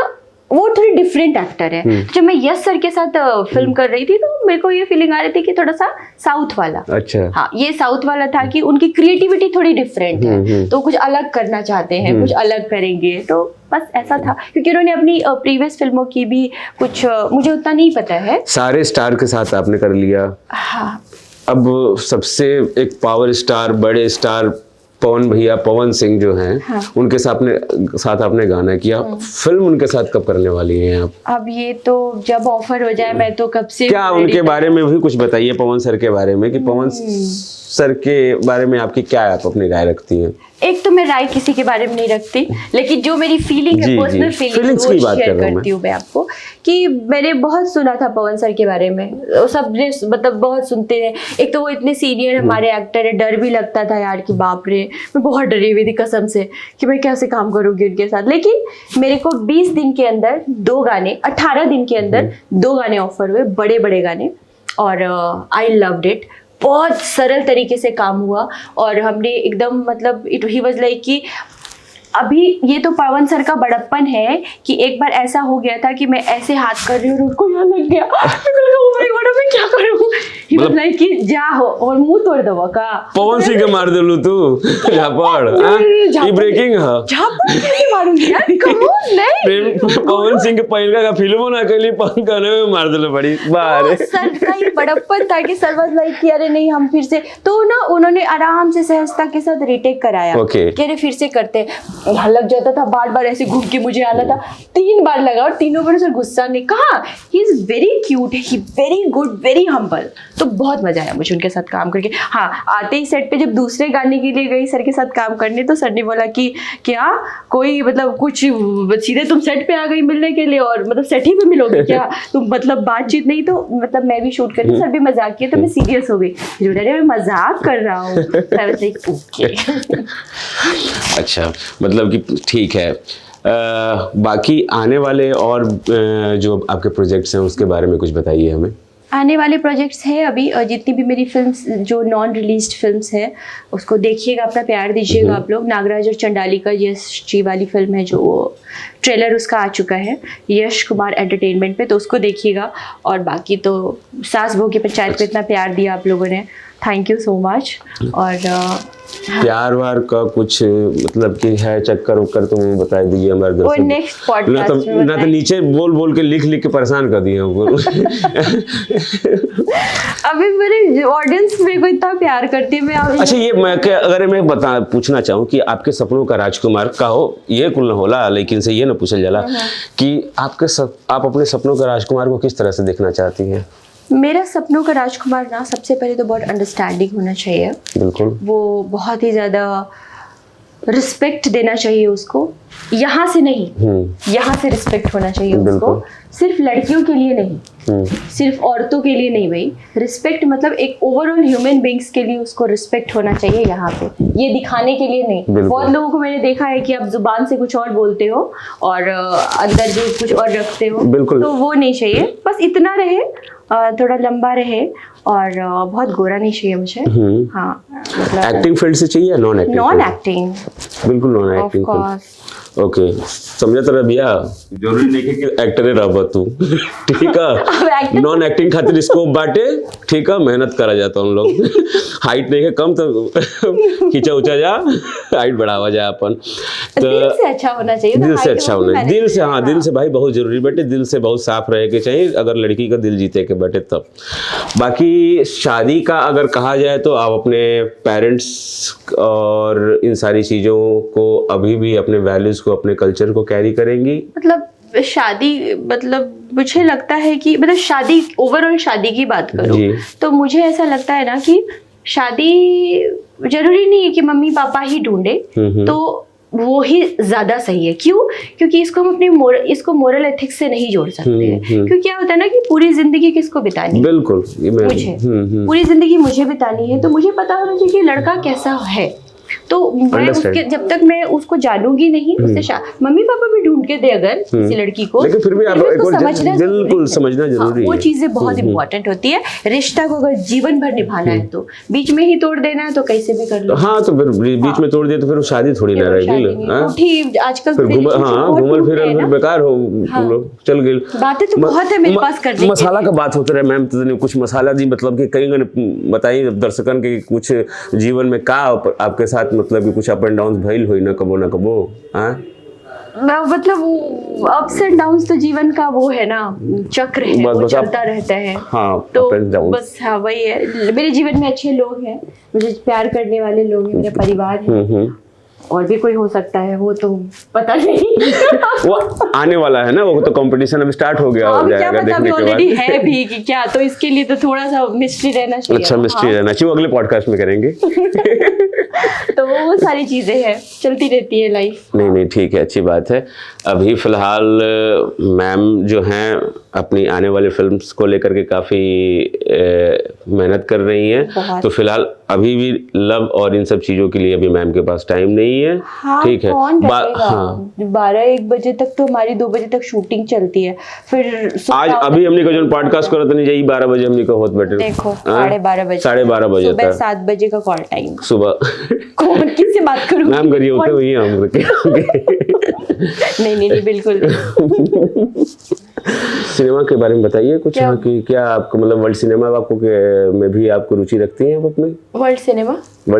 वो थोड़ी डिफरेंट एक्टर है। जब मैं यस सर के साथ फिल्म कर रही थी, तो मेरे को ये फीलिंग आ रही थी कि थोड़ा सा साउथ वाला। अच्छा। हाँ ये साउथ वाला था कि उनकी क्रिएटिविटी थोड़ी डिफरेंट है, तो कुछ अलग करना चाहते हैं, कुछ अलग करेंगे, तो बस ऐसा था। क्योंकि उन्होंने अपनी प्रीवियस फिल्मों की भी कुछ मुझे उतना नहीं पता है। सारे स्टार के साथ आपने कर लिया। हाँ। अब सबसे एक पावर स्टार, बड़े स्टार पवन भैया, पवन सिंह जो हैं, हाँ। उनके साथ आपने गाना किया। फिल्म उनके साथ कब करने वाली हैं आप? अब ये तो जब ऑफर हो जाए, मैं तो कब से। क्या उनके बारे में भी कुछ बताइए, पवन सर के बारे में, कि पवन सर के बारे में आपकी क्या आप अपनी राय रखती हैं? एक तो मैं राय किसी के बारे में नहीं रखती, लेकिन जो मेरी फीलिंग है, पर्सनल फीलिंग, वो शेयर करती हूँ मैं आपको। कि मैंने बहुत सुना था पवन सर के बारे में, सब मतलब बहुत सुनते हैं। एक तो वो इतने सीनियर हमारे एक्टर है, डर भी लगता था यार कि बाप रे, मैं बहुत डरी हुई थी कसम से कि मैं कैसे काम करूँगी उनके साथ। लेकिन मेरे को 20 दिन के अंदर 2 गाने, 18 दिन के अंदर 2 गाने ऑफर हुए, बड़े बड़े गाने, और आई लव्ड इट। बहुत सरल तरीके से काम हुआ, और हमने एकदम मतलब ही वाज लाइक कि अभी ये तो पवन सर का बड़प्पन है कि एक बार ऐसा हो गया था कि मैं ऐसे हाथ कर रही हूँ और उनको यहाँ लग गया। मैं क्या करूँ? मतलब लाइक कि जा हो और मुंह तोड़ दो का पवन सिंह के मार देलू तू झापड़। ये ब्रेकिंग है, झापड़ कैसे मारूंगी यार? कम ऑन नहीं, पवन सिंह के पहले का फिल्मों ना कली पवन गाने में मार देलो बड़ी बार। सर का ये बड़प्पन था कि सर वाज लाइक कि अरे नहीं हम फिर से, तो ना उन्होंने आराम से सहजता के साथ रीटेक कराया कि अरे फिर से करते। लग जाता था, बार बार ऐसे घूम के मुझे आना था, 3 बार लगा, और तीनों बार सर गुस्सा नहीं कहा। He is very cute, he very good, very humble. तो बहुत मजा आया मुझे उनके साथ काम करके। हाँ आते ही सेट पे जब दूसरे गाने के लिए गई सर के साथ काम करने, तो सर ने बोला कि क्या कोई मतलब कुछ सीधे तुम सेट पे आ गई मिलने के लिए, और मतलब सेट ही पे मिलोगे क्या तुम, मतलब बातचीत नहीं? तो मतलब मैं भी शूट करके, सर भी मजाक किया, तो मैं सीरियस हो गई, मैं मजाक कर रहा हूँ। अच्छा, मतलब कि ठीक है। बाकी आने वाले और जो आपके प्रोजेक्ट्स हैं उसके बारे में कुछ बताइए हमें। आने वाले प्रोजेक्ट्स हैं अभी, जितनी भी मेरी फिल्म्स जो नॉन रिलीज्ड फिल्म्स हैं उसको देखिएगा, अपना प्यार दीजिएगा आप लोग। नागराज और चंडाली का यश जी वाली फिल्म है, जो ट्रेलर उसका आ चुका है यश कुमार एंटरटेनमेंट पे, तो उसको देखिएगा। और बाकी तो सास बहू की पंचायत पे इतना प्यार दिया आप लोगों ने, थैंक यू सो मच। और प्यार वार का कुछ मतलब कि है चक्कर उक्कर, तो मुझे बता दीजिए हमारे दर्शक। वो नेक्स्ट पॉडकास्ट में ना तो नीचे बोल के लिख के परेशान कर दिए हमको। अभी मेरे ऑडियंस मेरे को इतना प्यार करती है। मैं अच्छा, ये अगर मैं पूछना चाहूँ कि आपके सपनों का राजकुमार का हो, ये कुल न होला, लेकिन से ये न पूछल जाला कि आप अपने सपनों का राजकुमार को किस तरह से देखना चाहती हैं? मेरा सपनों का राजकुमार ना, सबसे पहले तो बहुत अंडरस्टैंडिंग होना चाहिए। बिल्कुल। वो बहुत ही ज़्यादा रिस्पेक्ट देना चाहिए उसको, यहाँ से नहीं, यहाँ से रिस्पेक्ट होना चाहिए उसको, सिर्फ लड़कियों के लिए नहीं, सिर्फ औरतों के लिए नहीं भाई, रिस्पेक्ट मतलब एक ओवरऑल ह्यूमन बींग्स के लिए उसको रिस्पेक्ट होना चाहिए यहाँ पे, ये दिखाने के लिए नहीं। बहुत लोगों को मैंने देखा है कि आप जुबान से कुछ और बोलते हो और अंदर जो कुछ और रखते हो, तो वो नहीं चाहिए। बस इतना रहे, थोड़ा लंबा रहे और बहुत गोरा नहीं चाहिए मुझे। हाँ मतलब एक्टिंग फील्ड से चाहिए, नॉन एक्टिंग? नॉन एक्टिंग, बिल्कुल non acting. Of course. Okay, समझा तेरा भैया, जरूरी नहीं है कि एक्टर ही रह तू, ठीक है? नॉन एक्टिंग खातिर स्कोप बाटे, ठीक है? मेहनत करा जाता उन लोग। हाइट नहीं है कम तो खींचा उचा जा, हाइट बढ़ावा जाए अपन। तो दिल से अच्छा होना चाहिए, दिल से अच्छा होना चाहिए, दिल से। हाँ, दिल से भाई बहुत जरूरी बेटे, दिल से बहुत साफ रहे के चाहिए अगर लड़की का दिल जीते के बेटे तब। बाकी शादी का अगर कहा जाए तो आप अपने पेरेंट्स और इन सारी चीज़ों को अभी भी अपने वैल्यूज़ को, अपने कल्चर को कैरी करेंगी? मतलब शादी, मतलब मुझे लगता है कि मतलब शादी, ओवरऑल शादी की बात करो तो मुझे ऐसा लगता है ना कि शादी जरूरी नहीं है कि मम्मी पापा ही ढूंढे तो वो ही ज्यादा सही है। क्यों? क्योंकि इसको हम अपने इसको मोरल एथिक्स से नहीं जोड़ सकते हैं। क्योंकि क्या होता है ना कि पूरी जिंदगी किसको बितानी है? बिल्कुल मुझे पूरी जिंदगी मुझे बितानी है, तो मुझे पता होना चाहिए कि लड़का कैसा है। तो मैं उसके, जब तक मैं उसको जानूंगी नहीं, उससे मम्मी पापा भी ढूंढ के दे अगर किसी लड़की को, लेकिन फिर भी आप बिल्कुल समझना जरूरी है। वो चीजें बहुत इंपॉर्टेंट होती है। रिश्ता को अगर जीवन भर निभाना है तो बीच में ही तोड़ देना है तो कैसे भी कर लो। हाँ, तो फिर बीच में तोड़ दिया तो फिर शादी थोड़ी ना रहेगी। आजकल घूमल फिरल बेकार हो, चल गई। बातें तो बहुत है मेरे पास करने। मसाला का बात होता रहे मैम, तो कुछ मसाला दी, मतलब कि कहीं बताइए दर्शकन के कुछ जीवन में का आपके साथ मतलब कि कुछ अप एंड डाउन भइल होई ना कबो ना कबो? मतलब अप्स एंड डाउन्स तो जीवन का वो है ना, चक्र है, वो चलता रहता है। हाँ, तो बस हाँ वही है। मेरे जीवन में अच्छे लोग हैं, मुझे प्यार करने वाले लोग हैं, मेरा परिवार है। और भी कोई हो सकता है, वो तो पता नहीं। वो आने वाला है ना, वो तो कंपटीशन अब स्टार्ट हो गया, हो जाएगा देखने के बाद। है भी कि क्या, तो इसके लिए तो थोड़ा सा मिस्ट्री रहना चाहिए। अच्छा, मिस्ट्री रहना चाहिए, अगले पॉडकास्ट में करेंगे। तो वो सारी चीजें हैं, चलती रहती है लाइफ। नहीं ठीक है, अच्छी बात है। अभी फिलहाल मैम जो हैं अपनी आने वाली फिल्म्स को लेकर के काफ़ी मेहनत कर रही हैं, तो फिलहाल अभी भी लव और इन सब चीज़ों के लिए अभी मैम के पास टाइम नहीं है। हाँ, ठीक है। हाँ, 12-1 बजे तक तो हमारी 2 बजे तक शूटिंग चलती है। फिर आज अभी हमने का जो पॉडकास्ट करो तो नहीं जाइए 12 बजे हमने का होत बैठे, देखो 12:30 बजे, 12:30 बजे सुबह 7 बजे का कॉल टाइम। सुबह कौन किससे बात करूँ? मैम करिए होते हुई हम नहीं बिल्कुल। सिनेमा के बारे में बताइए कुछ, यहाँ की क्या आपको मतलब वर्ल्ड सिनेमा आपको में भी आपको रुचि रखती हैं आप अपने? वर्ल्ड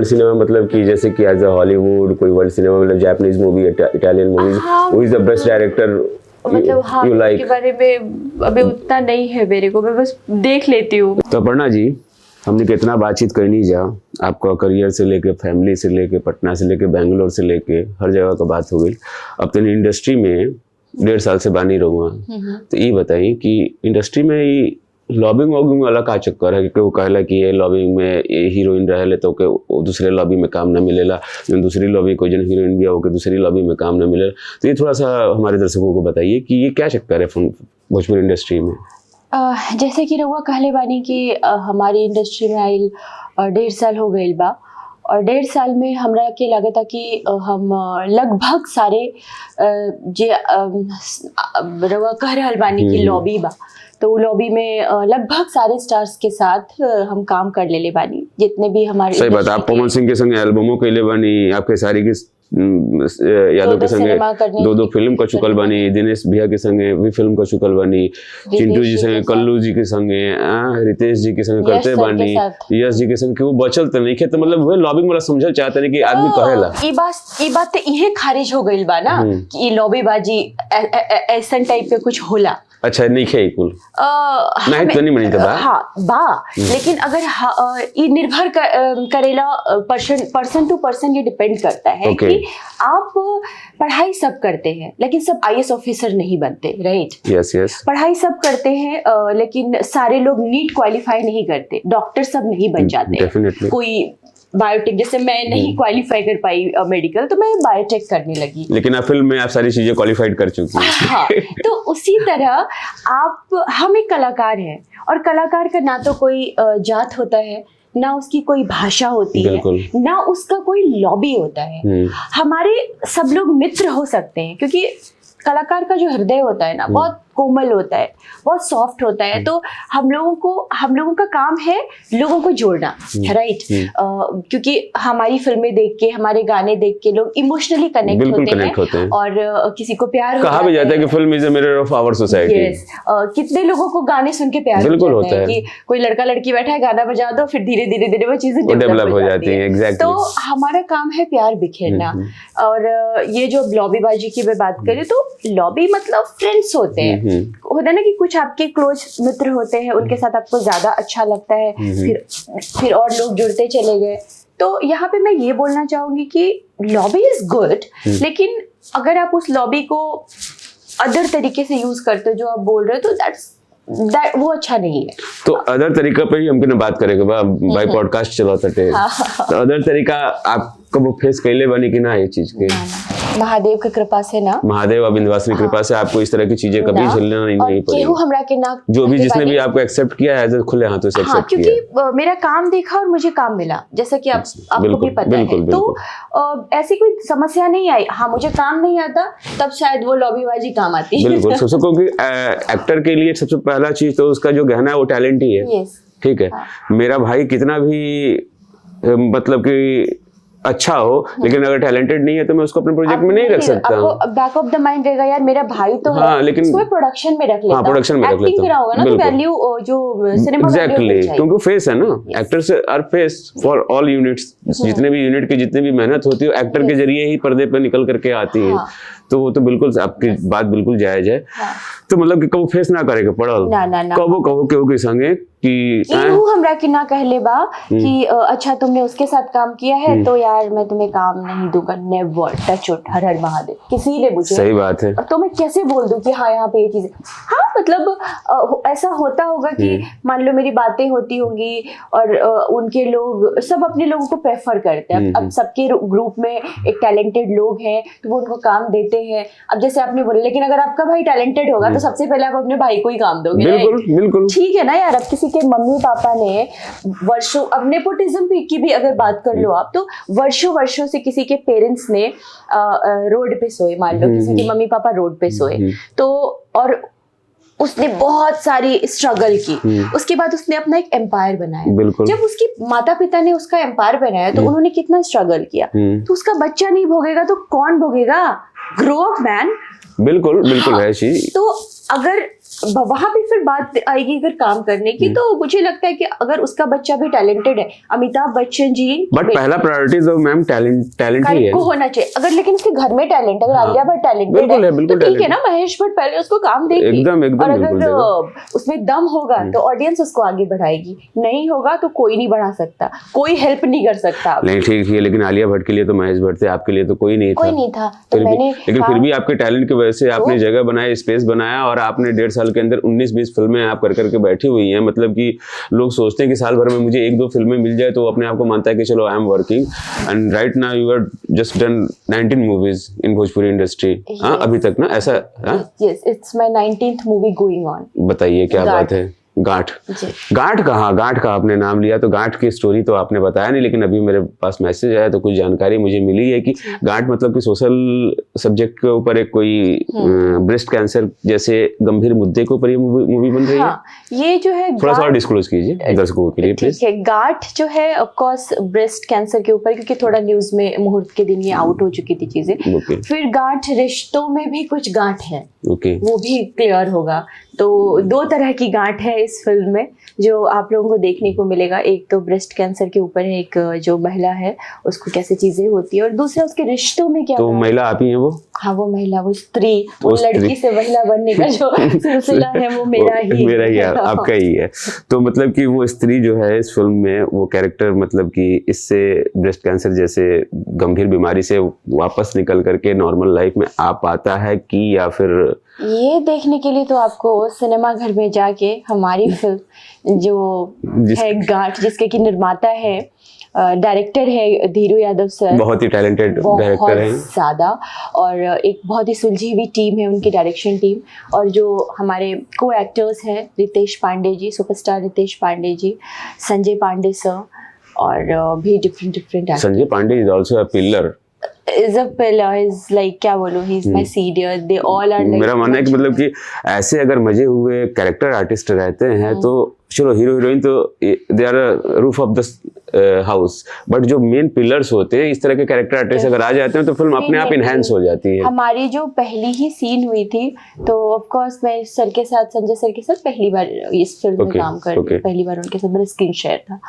सिनेमा मतलब कि जैसे कि एज अ हॉलीवुड कोई वर्ल्ड सिनेमा, मतलब Japanese movie, Italian movies, who is the best director मतलब हाँ, के बारे में अभी उतना नहीं है मेरे को, मैं बस देख लेती हूँ। तो अपर्णा जी, हमने कितना बातचीत करनी जा, आपका करियर से लेके, फैमिली से लेके, पटना से लेके, बेंगलोर से लेके, हर जगह का बात हो गई। अब तो इंडस्ट्री में 1.5 साल से बानी रहूँगा, तो ये बताइए कि इंडस्ट्री में ये लॉबिंग वॉबिंग वाला का चक्कर है कि वो कहला कि ये लॉबिंग में ये हीरोइन रहे तो के दूसरे लॉबी में काम ना मिलेला, दूसरी लॉबी कोई जन हीरोइन भी हो के दूसरी लॉबी में काम ना मिलेला। तो ये थोड़ा सा हमारे दर्शकों को बताइए कि ये क्या चक्कर है भोजपुरी इंडस्ट्री में? जैसे कि रहुआ कहले बानी कि हमारी इंडस्ट्री में आइल 1.5 साल हो गई बा, और 1.5 साल में हमरा के लागत है कि हम लगभग सारे जे रहुआ कह रहल बानी कि लॉबी बा, तो लॉबी में लगभग सारे स्टार्स के साथ हम काम कर ले बानी, जितने भी हमारे। सही बात, आप पवन सिंह के संग एल्बमों कैले बानी, आपके सारी की यादव के संगे 2 फिल्म का चुकल बानी, दिनेश भैया के संगे भी फिल्म का चुकल बानी, चिंटू जी संगे, कल्लू जी के संगे, रितेश जी के संगे करते बानी, यश जी के संगे, वो बचल तो नहीं खे। तो मतलब वो लॉबिंग वाला समझल चाहते नहीं कि आदमी कहेला ई बात तो इहे खारिज हो गइल बा ना कि लॉबी बाजी ऐसा टाइप के कुछ होला। अच्छा, नहीं खे कुल नहीं तो नहीं मनी तो बा। हाँ बा, लेकिन अगर ये निर्भर करेला पर्सन टू पर्सन, ये डिपेंड करता है कि आप पढ़ाई सब करते हैं लेकिन सब IAS ऑफिसर नहीं बनते, राइट? यस पढ़ाई सब करते हैं लेकिन सारे लोग नीट क्वालिफाई नहीं करते, डॉक्टर सब नहीं बन जाते। कोई बायोटेक, जैसे मैं नहीं क्वालिफाई कर पाई मेडिकल, तो मैं बायोटेक करने लगी। लेकिन आप फिल्म में आप सारी चीजें क्वालिफाइड कर चुकी हैं। हाँ, तो उसी तरह हम एक कलाकार हैं, और कलाकार का ना तो कोई जात होता है, ना उसकी कोई भाषा होती है, ना उसका कोई लॉबी होता है। हमारे सब लोग मित्र हो सकते हैं, क्योंकि कलाकार का जो हृदय होता है ना, बहुत कोमल होता है, बहुत सॉफ्ट होता है। तो हम लोगों का काम है लोगों को जोड़ना, राइट? क्योंकि हमारी फिल्में देख के, हमारे गाने देख के लोग इमोशनली कनेक्ट होते हैं, और किसी को प्यार कहा भी जाता है कि film is a mirror of our society. Yes, कितने लोगों को गाने सुन के प्यार होता है कि कोई लड़का लड़की बैठा है, गाना बजा दो, फिर धीरे धीरे वो चीजें डेवलप हो जाती है। exactly. तो हमारा काम है प्यार बिखेरना। और ये जो लॉबीबाजी की मैं बात करें, तो लॉबी मतलब फ्रेंड्स होते हैं, होता है ना कि कुछ आपके क्लोज मित्र होते हैं, उनके साथ आपको ज्यादा अच्छा लगता है, फिर और लोग जुड़ते चले गए। तो यहाँ पे मैं ये बोलना चाहूंगी कि लॉबी इज गुड, लेकिन अगर आप उस लॉबी को अदर तरीके से यूज करते हो, जो आप बोल रहे हो, तो वो अच्छा नहीं है। तो अदर तरीका पे ही हमके बात करेंगे भाई, पॉडकास्ट चलाते तो अदर तरीका आपको वो फेस कैले बनी कि ना ये चीज के? महादेव की कृपा से ना, महादेव और विंध्यवासिनी कृपा से आपको इस तरह की चीजें कभी झेलना नहीं पड़ी। हमरा के ना, जो भी जिसने भी आपको एक्सेप्ट किया है, खुले हाथों से एक्सेप्ट किया। क्योंकि मेरा काम देखा और मुझे काम मिला, जैसा कि आपको भी पता है। तो ऐसी कोई समस्या नहीं आई। हाँ, मुझे काम नहीं आता, तब शायद वो लॉबीबाजी काम आती है। बिल्कुल, सबसे क्योंकि एक्टर के लिए सबसे पहला चीज तो उसका जो गहना है वो टैलेंट ही है। ठीक है, मेरा भाई कितना भी मतलब कि अच्छा हो, लेकिन अगर टैलेंटेड नहीं है तो मैं उसको अपने प्रोजेक्ट में नहीं रख सकता। आपको बैक ऑफ द माइंड रहेगा, यार मेरा भाई तो है, लेकिन उसको प्रोडक्शन में रख लेता हूं, प्रोडक्शन में रख लेता हूं, कराऊंगा ना, तो वैल्यू जो सिनेमा एग्जैक्टली, क्योंकि फेस है ना, actors are face for all units. जितने भी यूनिट की जितनी भी मेहनत होती है, एक्टर के जरिए ही पर्दे पे निकल करके आती है। तो वो तो बिल्कुल आपकी बात बिल्कुल जायज है। तो मतलब कि कबो फेस ना करे के पड़ल, कबो केहू के संगे कि हमरा के ना कहले बा कि अच्छा तुमने उसके साथ काम किया है, तो यार मैं तुम्हें काम नहीं दूंगा। नेवर टच उट, हर हर महादेव, किसी ने मुझे। सही बात है। तो मैं कैसे बोल दूं कि हाँ यहाँ पे ये चीजें, हाँ मतलब ऐसा होता होगा कि मान लो मेरी बातें होती होंगी, और उनके लोग सब अपने लोगों को प्रेफर करते हैं। अब सबके ग्रुप में एक टैलेंटेड लोग हैं, तो वो उनको काम देते हैं। अब जैसे आपने बोला, लेकिन अगर आपका भाई टैलेंटेड होगा तो सबसे पहले आप अपने भाई को ही काम दोगे। बिल्कुल, ठीक है ना यार। अब किसी के मम्मी पापा ने वर्षों, अब नेपोटिज्म की भी अगर बात कर लो आप, तो वर्षों से किसी के पेरेंट्स ने रोड पे सोए, मान लो किसी के मम्मी पापा रोड पे सोए, तो और उसने बहुत सारी स्ट्रगल की, उसके बाद उसने अपना एक एम्पायर बनाया। जब उसके माता पिता ने उसका एम्पायर बनाया, तो उन्होंने कितना स्ट्रगल किया, तो उसका बच्चा नहीं भोगेगा तो कौन भोगेगा? Grow up man. बिल्कुल है जी। तो अगर वहां भी फिर बात आएगी अगर काम करने की, तो मुझे लगता है कि अगर उसका बच्चा भी टैलेंटेड है, अमिताभ बच्चन जी, बट पहला प्रायोरिटी तो मैम टैलेंट ही है, को होना चाहिए। अगर लेकिन उसके घर में टैलेंट, अगर आलिया भट्ट टैलेंटेड है तो ठीक है ना, महेश भट्ट पहले उसको काम देगी, एकदम और अगर उसमें दम होगा तो ऑडियंस उसको आगे बढ़ाएगी, नहीं होगा तो कोई नहीं बढ़ा सकता, कोई हेल्प नहीं कर सकता। नहीं ठीक है, लेकिन आलिया भट्ट के लिए तो महेश भट्ट थे, आपके लिए तो कोई नहीं था। लेकिन फिर भी आपके टैलेंट की वजह से आपने जगह बनाई, स्पेस बनाया, और आपने 1.5 साल के अंदर 19-20 फिल्में आप कर करके बैठी हुई हैं। मतलब कि लोग सोचते हैं कि साल भर में मुझे 1-2 फिल्में मिल जाए तो अपने आप को मानता है कि चलो I am working, and right now you are just done 19 movies in Bhojpuri industry. हाँ, अभी तक ना ऐसा? Yes, it's my 19th movie going on. बताइए क्या बात है। गांठ का आपने नाम लिया, तो गांठ की स्टोरी तो आपने बताया नहीं, लेकिन अभी मेरे पास मैसेज आया तो कुछ जानकारी मुझे मिली है कि गांठ मतलब कि सोशल सब्जेक्ट के ऊपर एक कोई ब्रेस्ट कैंसर जैसे गंभीर मुद्दे के ऊपर ये मूवी बन रही है। ये जो है थोड़ा सा और डिस्क्लोज कीजिए दर्शकों के लिए प्लीज। गांठ जो है ऑफ कोर्स ब्रेस्ट कैंसर के ऊपर, क्योंकि थोड़ा न्यूज में मुहूर्त के दिन ये आउट हो चुकी थी चीजें। फिर गांठ रिश्तों में भी कुछ गांठ है, वो भी क्लियर होगा। तो 2 तरह की गांठ है इस फिल्म में जो आप लोगों को देखने को मिलेगा। एक तो ब्रेस्ट कैंसर के ऊपर है, एक जो महिला है उसको कैसे चीजें होती है, और दूसरा उसके रिश्तों में क्या। तो महिला आप ही हैं वो? हाँ, वो महिला, वो स्त्री, वो लड़की से महिला बनने का जो सिलसिला है वो मेरा ही है, आपका ही है। तो मतलब कि वो स्त्री जो है इस फिल्म में, वो कैरेक्टर मतलब कि इससे ब्रेस्ट कैंसर जैसे गंभीर बीमारी से वापस निकल करके नॉर्मल लाइफ में आ पाता है कि, या फिर ये देखने के लिए तो आपको सिनेमा घर में जाके हमारी फिल्म जो है गांठ, जिसके की निर्माता है डायरेक्टर है धीरू यादव सर, बहुत ही टैलेंटेड डायरेक्टर हैं। बहुत ज़्यादा, और एक बहुत ही सुलझी हुई टीम है उनकी डायरेक्शन टीम, और जो हमारे को एक्टर्स हैं रितेश पांडे जी, सुपरस्टार रितेश पांडे जी, संजय पांडे सर, और भी different Sanjay Pandey is also a pillar, is a pillar, is like क्या बोलूं, he's my senior, they all are like मेरा मानना है कि मतलब कि ऐसे अगर मजे हुए कैरेक्टर आर्टिस्ट रहते हैं तो चलो हीरो हीरोइन तो they are roof of the house, but जो मेन पिलर्स होते हैं इस तरह के कैरेक्टर आर्टिस्ट अगर आ जाते हैं तो फिल्म अपने आप इनहेंस हो जाती है। हमारी जो पहली ही सीन हुई थी तो ऑफ कोर्स मैं सर के साथ, संजय सर के साथ पहली बार इस फिल्म में काम कर रही, पहली बार उनके साथ मेरा स्क्रीन शेयर था,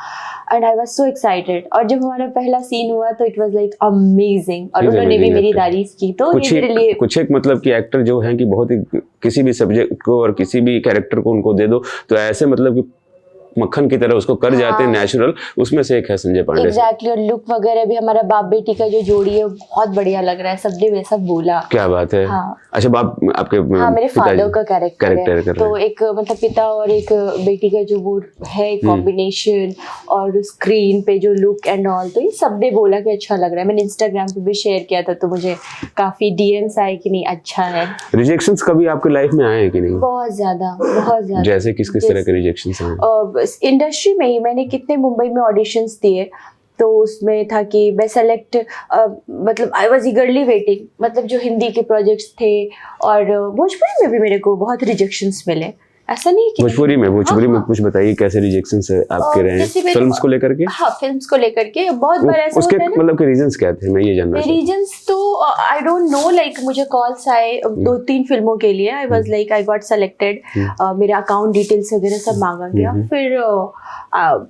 and I was so excited. और जब हमारा पहला सीन हुआ तो इट वाज लाइक अमेजिंग, और उन्होंने भी मेरी तारीफ की, तो ये मेरे लिए कुछ एक मतलब कि एक्टर जो हैं कि बहुत ही किसी भी सब्जेक्ट को और किसी भी कैरेक्टर को उनको दे दो तो ऐसे मतलब कि मक्खन की तरह उसको कर जाते हैं नेचुरल, उसमें से एक है संजय पांडे। एग्जैक्टली, और लुक वगैरह भी हमारा बाप बेटी का जो जोड़ी है बहुत बढ़िया लग रहा है, सबने वैसा बोला। क्या बात है। हाँ। अच्छा, बाप आपके मेरे फादर का कैरेक्टर है, तो एक मतलब पिता और एक बेटी का जो वो है कॉम्बिनेशन, और स्क्रीन पे जो लुक एंड ऑल, तो ये सबने बोला कि अच्छा लग रहा है। मैंने इंस्टाग्राम पे भी शेयर किया था तो मुझे काफी डीएम्स आए कि नहीं अच्छा है। रिजेक्शंस कभी आपके लाइफ में आए हैं कि नहीं? बहुत ज्यादा। जैसे किस तरह के रिजेक्शंस आए? इंडस्ट्री में ही मैंने कितने मुंबई में ऑडिशंस दिए, तो उसमें था कि मैं सेलेक्ट, मतलब आई वॉज ईगरली वेटिंग, मतलब जो हिंदी के प्रोजेक्ट्स थे, और भोजपुरी में भी मेरे को बहुत रिजेक्शंस मिले, ऐसा नहीं कि भोजपुरी में कुछ बताइए कैसे रिजेक्शंस आपके रहे हैं फिल्म्स को लेकर के? हाँ, फिल्म्स को लेकर के बहुत बार ऐसा उसके होता है, मतलब के रीजंस क्या थे, मैं ये जानना चाहता हूं। रीजंस तो आई डोंट नो, लाइक मुझे कॉल्स आए 2-3 फिल्मों के लिए, आई was like I got selected, मेरा अकाउंट डिटेल्स वगैरह सब मांगा गया, फिर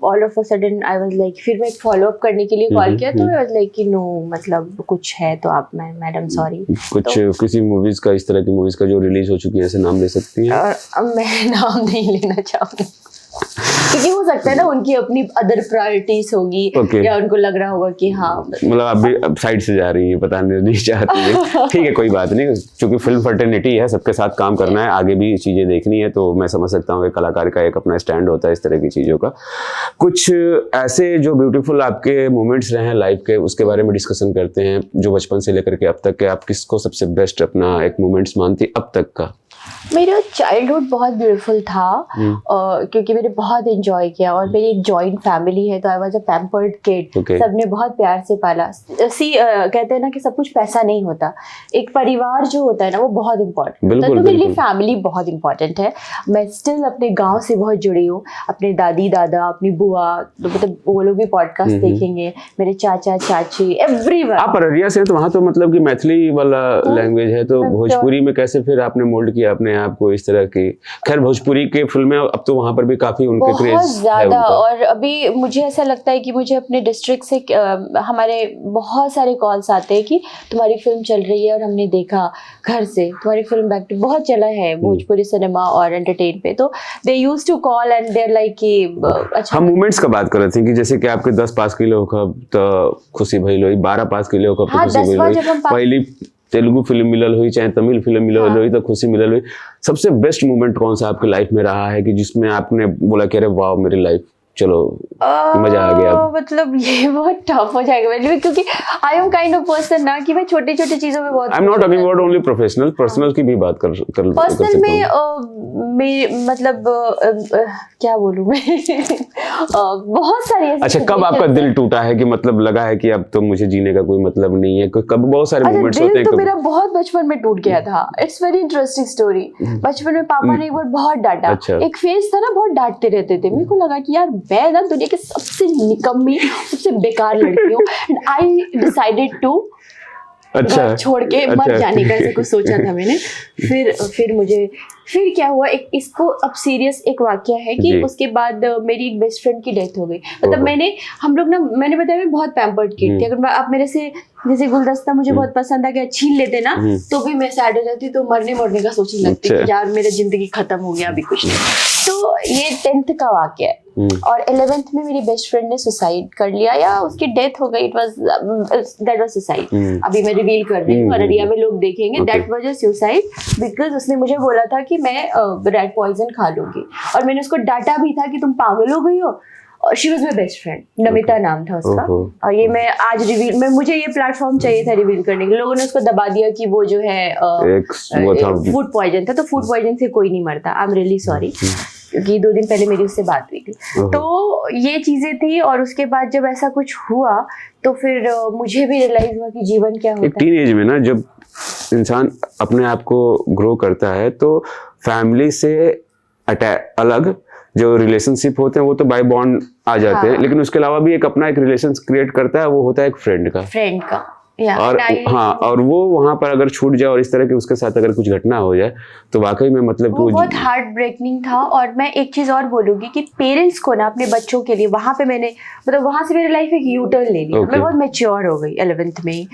all of a sudden I was like, फिर मैं फॉलो अप करने के लिए कॉल किया, तो आई वाज लाइक कि नो, मतलब कुछ है तो आप, मैडम सॉरी। कुछ किसी मूवीज का, इस तरह की मूवीज का जो रिलीज हो चुकी है, ऐसे नाम ले सकती हैं? मैं नाम नहीं लेना चाहूंगी क्योंकि हो सकता है ना उनकी अपनी अदर प्रायोरिटीज होगी, या उनको लग रहा होगा कि हाँ, मतलब आप भी अब साइड से जा रही है, बताने नहीं चाहती है। ठीक है, कोई बात नहीं, क्योंकि फिल्म फर्टर्निटी है, सबके साथ काम करना है, आगे भी चीजें देखनी है, तो मैं समझ सकता हूँ कि कलाकार का एक अपना स्टैंड होता है इस तरह की चीजों का। कुछ ऐसे जो ब्यूटीफुल आपके मोमेंट्स रहे हैं लाइफ के, उसके बारे में डिस्कशन करते हैं, जो बचपन से लेकर के अब तक के, आप किसको सबसे बेस्ट अपना एक मोमेंट्स मानती अब तक का? मेरा चाइल्डहुड बहुत ब्यूटीफुल था, क्योंकि मैंने बहुत एंजॉय किया, और मेरी एक जॉइंट फैमिली है, तो I was a pampered kid. सबने बहुत प्यार से पाला। कहते हैं ना कि सब कुछ पैसा नहीं होता, एक परिवार जो होता है ना वो बहुत इम्पोर्टेंट होता है, तो मेरे लिए फैमिली बहुत इम्पोर्टेंट है। मैं स्टिल अपने गाँव से बहुत जुड़ी हूँ, अपने दादी दादा, अपनी बुआ, तो मतलब वो लोग भी पॉडकास्ट देखेंगे, मेरे चाचा चाची, एवरीवन। आप अररिया से, तो वहाँ तो मतलब कि मैथिली वाला लैंग्वेज है, तो भोजपुरी में कैसे फिर आपने मोल्ड किया अपने आप को इस तरह की? खैर, भोजपुरी के फिल्में अब तो वहां पर भी काफी उनके क्रेज बहुत ज्यादा, और अभी मुझे ऐसा लगता है कि मुझे अपने डिस्ट्रिक्ट से हमारे बहुत सारे कॉल्स आते हैं कि तुम्हारी फिल्म चल रही है, और हमने देखा घर से तुम्हारी फिल्म बैक टू बहुत चला है भोजपुरी सिनेमा और एंटरटेन पे, तो they used to call and they are like कि अच्छा। हम मूवमेंट्स का बात कर रहे थे कि जैसे कि आपके 10 पास किलो कब तो खुशी भइल होई, 12 पास किलो कब तो खुशी भइल होई, पहली तेलुगु फिल्म मिलल हुई चाहे तमिल फिल्म मिलल हुई तो खुशी मिलल हुई। सबसे बेस्ट मोमेंट कौन सा आपकी लाइफ में रहा है कि जिसमें आपने बोला कि अरे वाह मेरी लाइफ, चलो मजा आ गया? मतलब ये बहुत टफ हो जाएगा मेरे लिए, क्योंकि I am kind of person ना कि मैं छोटी छोटी चीजों में बहुत, I am not talking about only professional, personal की भी बात कर पर्सनल में मतलब क्या बोलूं मैं बहुत सारी ऐसी। अच्छा, कब आपका दिल टूटा है कि मतलब लगा है कि अब तो मुझे जीने का कोई मतलब नहीं है? कब? बहुत सारे मोमेंट्स होते हैं। तो मेरा बहुत बचपन में टूट गया था। It's very interesting story. बचपन में पापा ने एक बार बहुत डांटा। एक फेज था ना, बहुत डांटते रहते थे। मेरे को लगा कि यार मैं ना दुनिया की सबसे निकम्मी, सबसे बेकार लड़की हूँ, एंड आई डिसाइडेड टू छोड़ के मर जाने का ऐसा कुछ सोचा था मैंने। फिर क्या हुआ, एक इसको अब सीरियस एक वाकया है कि उसके बाद मेरी एक बेस्ट फ्रेंड की डेथ हो गई। मतलब मैंने बताया मैं बहुत पैम्पर्ड किड थी। अगर आप मेरे से जैसे गुलदस्ता मुझे बहुत पसंद आ गया, छीन लेते ना तो भी मैं सैड हो जाती, तो मरने का सोचने लगती कि यार मेरा जिंदगी खत्म हो गया, अभी कुछ नहीं। तो ये 10th का वाकया है। और 11th में मेरी बेस्ट फ्रेंड ने सुसाइड कर लिया, या उसकी डेथ हो गई। That was suicide. अभी मैं रिवील कर रही हूँ, अररिया में लोग देखेंगे। That was a suicide because उसने मुझे बोला था कि मैं रेड पॉइजन खा लूंगी, और मैंने उसको डांटा भी था कि तुम पागल हो गई हो, और she was my best friend, Namita नाम था उसका। ओहो। और ये मैं आज रिवील, मैं मुझे ये प्लेटफॉर्म चाहिए था रिवील करने के लिए। लोगों ने उसको दबा दिया कि वो जो है वो था फूड पॉइजन था, तो फूड पॉइजन से कोई नहीं मरता। आई एम रियली सॉरी, क्योंकि 2 दिन पहले मेरी उससे बात हुई थी। तो ये चीजें थी, और उसके बाद जब ऐसा कुछ हुआ तो फिर मुझे भी रियलाइज हुआ कि जीवन क्या एक होता है। टीन एज में ना जब इंसान अपने आप को ग्रो करता है तो फैमिली से अलग जो रिलेशनशिप होते हैं वो तो बाय बॉन्ड आ जाते हैं, लेकिन उसके अलावा भी एक अपना एक रिलेशन क्रिएट करता है, वो होता है एक फ्रेंड का। और हाँ, और वो वहां पर अगर छूट जाए और इस तरह की उसके साथ अगर कुछ घटना हो जाए तो वाकई में मतलब वो बहुत हार्ट ब्रेकिंग था। और मैं एक चीज और बोलूंगी कि पेरेंट्स को ना अपने बच्चों के लिए, वहां पे मैंने मतलब वहां से मेरी लाइफ एक यू टर्न ले लिया। मैं बहुत मैच्योर हो गई 11th में ही।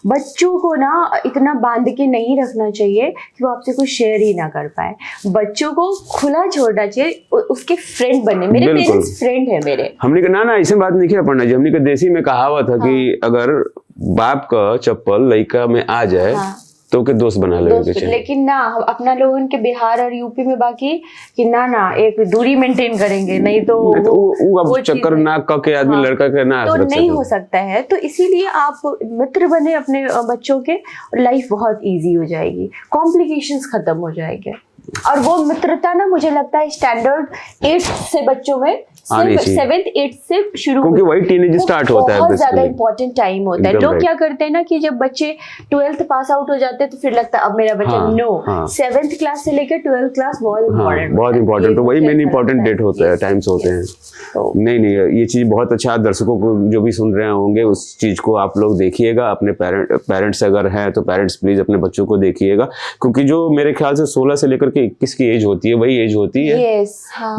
बच्चों को ना इतना बांध के नहीं रखना चाहिए कि वो आपसे कुछ शेयर ही ना कर पाए। बच्चों को खुला छोड़ना चाहिए, उसके फ्रेंड बने। मेरे पेरेंट्स फ्रेंड है मेरे। हमने कहा ना ऐसे बात नहीं किया पढ़ना जी, हमने कहा देसी में कहावत है कि अगर बाप का चप्पल लड़का में आ जाए तो के दोस्त बना लेने चाहिए। लेकिन ना हम अपना लोगों के बिहार और यूपी में बाकी कि ना एक दूरी मेंटेन करेंगे, नहीं तो वो चक्कर ना के आदमी लड़का के ना तो नहीं हो सकता है। तो इसीलिए आप मित्र बने अपने बच्चों के, लाइफ बहुत इजी हो जाएगी, कॉम्प्लिकेशंस खत्म हो जाएंगे। और वो मित्रता ना मुझे लगता है स्टैंडर्ड 8 से बच्चों में 7th 8th से शुरू, क्योंकि वही टीनेज स्टार्ट होता है। बहुत ज्यादा इंपॉर्टेंट टाइम होता है। लोग क्या करते हैं ना कि जब बच्चे 12th पास आउट हो जाते हैं तो फिर लगता है अब मेरा बच्चा, नो 7th क्लास से लेकर 12th क्लास बहुत इंपॉर्टेंट। तो वही मेन इंपॉर्टेंट डेट होता है, टाइम्स होते हैं। नहीं ये चीज बहुत अच्छा, दर्शकों को जो भी सुन रहे होंगे उस चीज को आप लोग देखिएगा। अपने पेरेंट्स अगर हैं तो पेरेंट्स प्लीज अपने बच्चों को देखिएगा, क्योंकि जो मेरे ख्याल से 16 से लेकर के 21 की एज होती है वही एज होती है।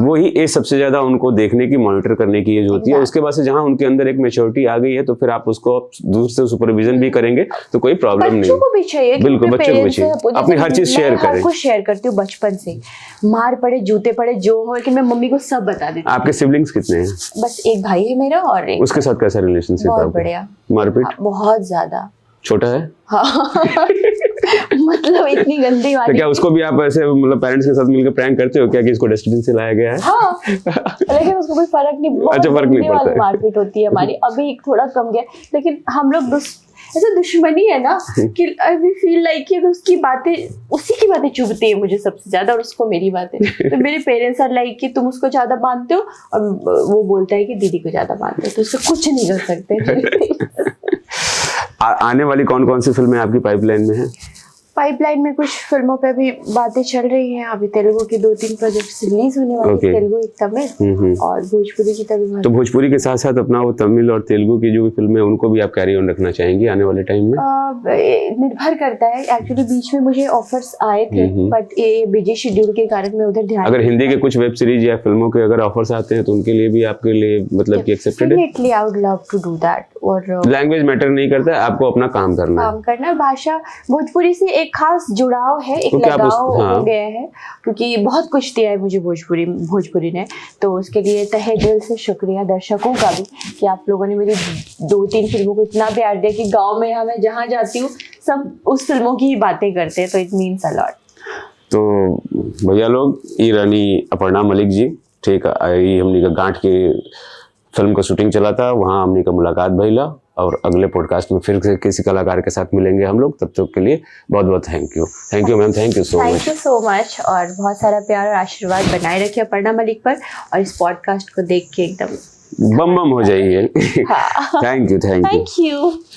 वही एज सबसे ज्यादा उनको देखने की, मॉनिटर करने की एज होती है। उसके बाद से जहाँ उनके अंदर एक मैच्योरिटी आ गई है तो फिर आप उसको दूर से सुपरविजन भी करेंगे तो कोई प्रॉब्लम नहीं। बच्चों को भी चाहिए, बिल्कुल बच्चों को भी चाहिए, अपनी हर चीज शेयर करें। कुछ शेयर करती हूँ बचपन से, मार पड़े जूते पड़े जो हो, लेकिन मैं मम्मी को सब बता देती हूँ। आपके सिबलिंग्स कितने हैं? बस एक भाई है मेरा, और एक उसके साथ कैसा रिलेशनशिप है? बहुत बढ़िया, मारपीट बहुत ज्यादा। छोटा है? हाँ मतलब इतनी गंदी वाली। तो क्या उसको भी आप ऐसे मतलब पेरेंट्स के साथ मिलकर प्रैंक करते हो क्या कि इसको डस्टबिन से लाया गया है? हाँ लेकिन उसको कोई फर्क नहीं, अच्छा फर्क नहीं पड़ता है। मारपीट होती है हमारी, अभी थोड़ा कम गया, लेकिन हम लोग ऐसा दुश्मनी है ना कि आई वी फील लाइक कि उसकी बातें, उसी की बातें चुभती है मुझे सबसे ज्यादा, और उसको मेरी बातें। तो मेरे पेरेंट्स आर लाइक कि तुम उसको ज्यादा बांधते हो, और वो बोलता है कि दीदी को ज्यादा बांधते हो, तो उसको कुछ नहीं कर सकते। आने वाली कौन कौन सी फिल्में आपकी पाइपलाइन में है? पाइपलाइन में कुछ फिल्मों पे भी बातें चल रही हैं। अभी तेलुगु की 2-3 प्रोजेक्ट्स रिलीज होने वाली हैं, तेलुगु, एक तमिल और भोजपुरी की तमिल। तो भोजपुरी के साथ साथ अपना वो तमिल और तेलुगु की जो भी फिल्में हैं उनको भी आप कैरी ऑन रखना चाहेंगी आने वाले टाइम में? निर्भर करता है। एक्चुअली बीच में मुझे ऑफर्स आए थे, बट ये बिजी शेड्यूल के कारण मैं उधर ध्यान। अगर हिंदी के कुछ वेब सीरीज या फिल्मों के अगर ऑफर्स आते हैं तो उनके लिए भी आपके लिए मतलब कि एक्सेप्टेड है? Definitely I would love to do that. और लैंग्वेज मैटर नहीं करता है, आपको अपना काम करना है। भाषा भोजपुरी से एक खास जुड़ाव है, एक लगाव हो गया है, क्योंकि बहुत कुछ दिया है मुझे भोजपुरी ने। तो उसके लिए तहे दिल से शुक्रिया दर्शकों का भी कि आप लोगों ने मेरी 2-3 फिल्मों को इतना प्यार दिया कि गाँव में मैं जहाँ जाती हूँ सब उस फिल्मों की ही बातें करते हैं, तो इट मीन्स अ लॉट। तो भैया लोग, ये रानी अपर्णा मलिक जी, ठीक है, हमने का गांठ की फिल्म का शूटिंग चला था, वहाँ हमने का मुलाकात भइला, और अगले पॉडकास्ट में फिर किसी कलाकार के साथ मिलेंगे हम लोग। तब तक के लिए बहुत बहुत thank you ma'am, thank you so much. और बहुत सारा प्यार और आशीर्वाद बनाए रखिए अपर्णा मलिक पर, और इस पॉडकास्ट को देख के एकदम बम हो जाइए। Thank you.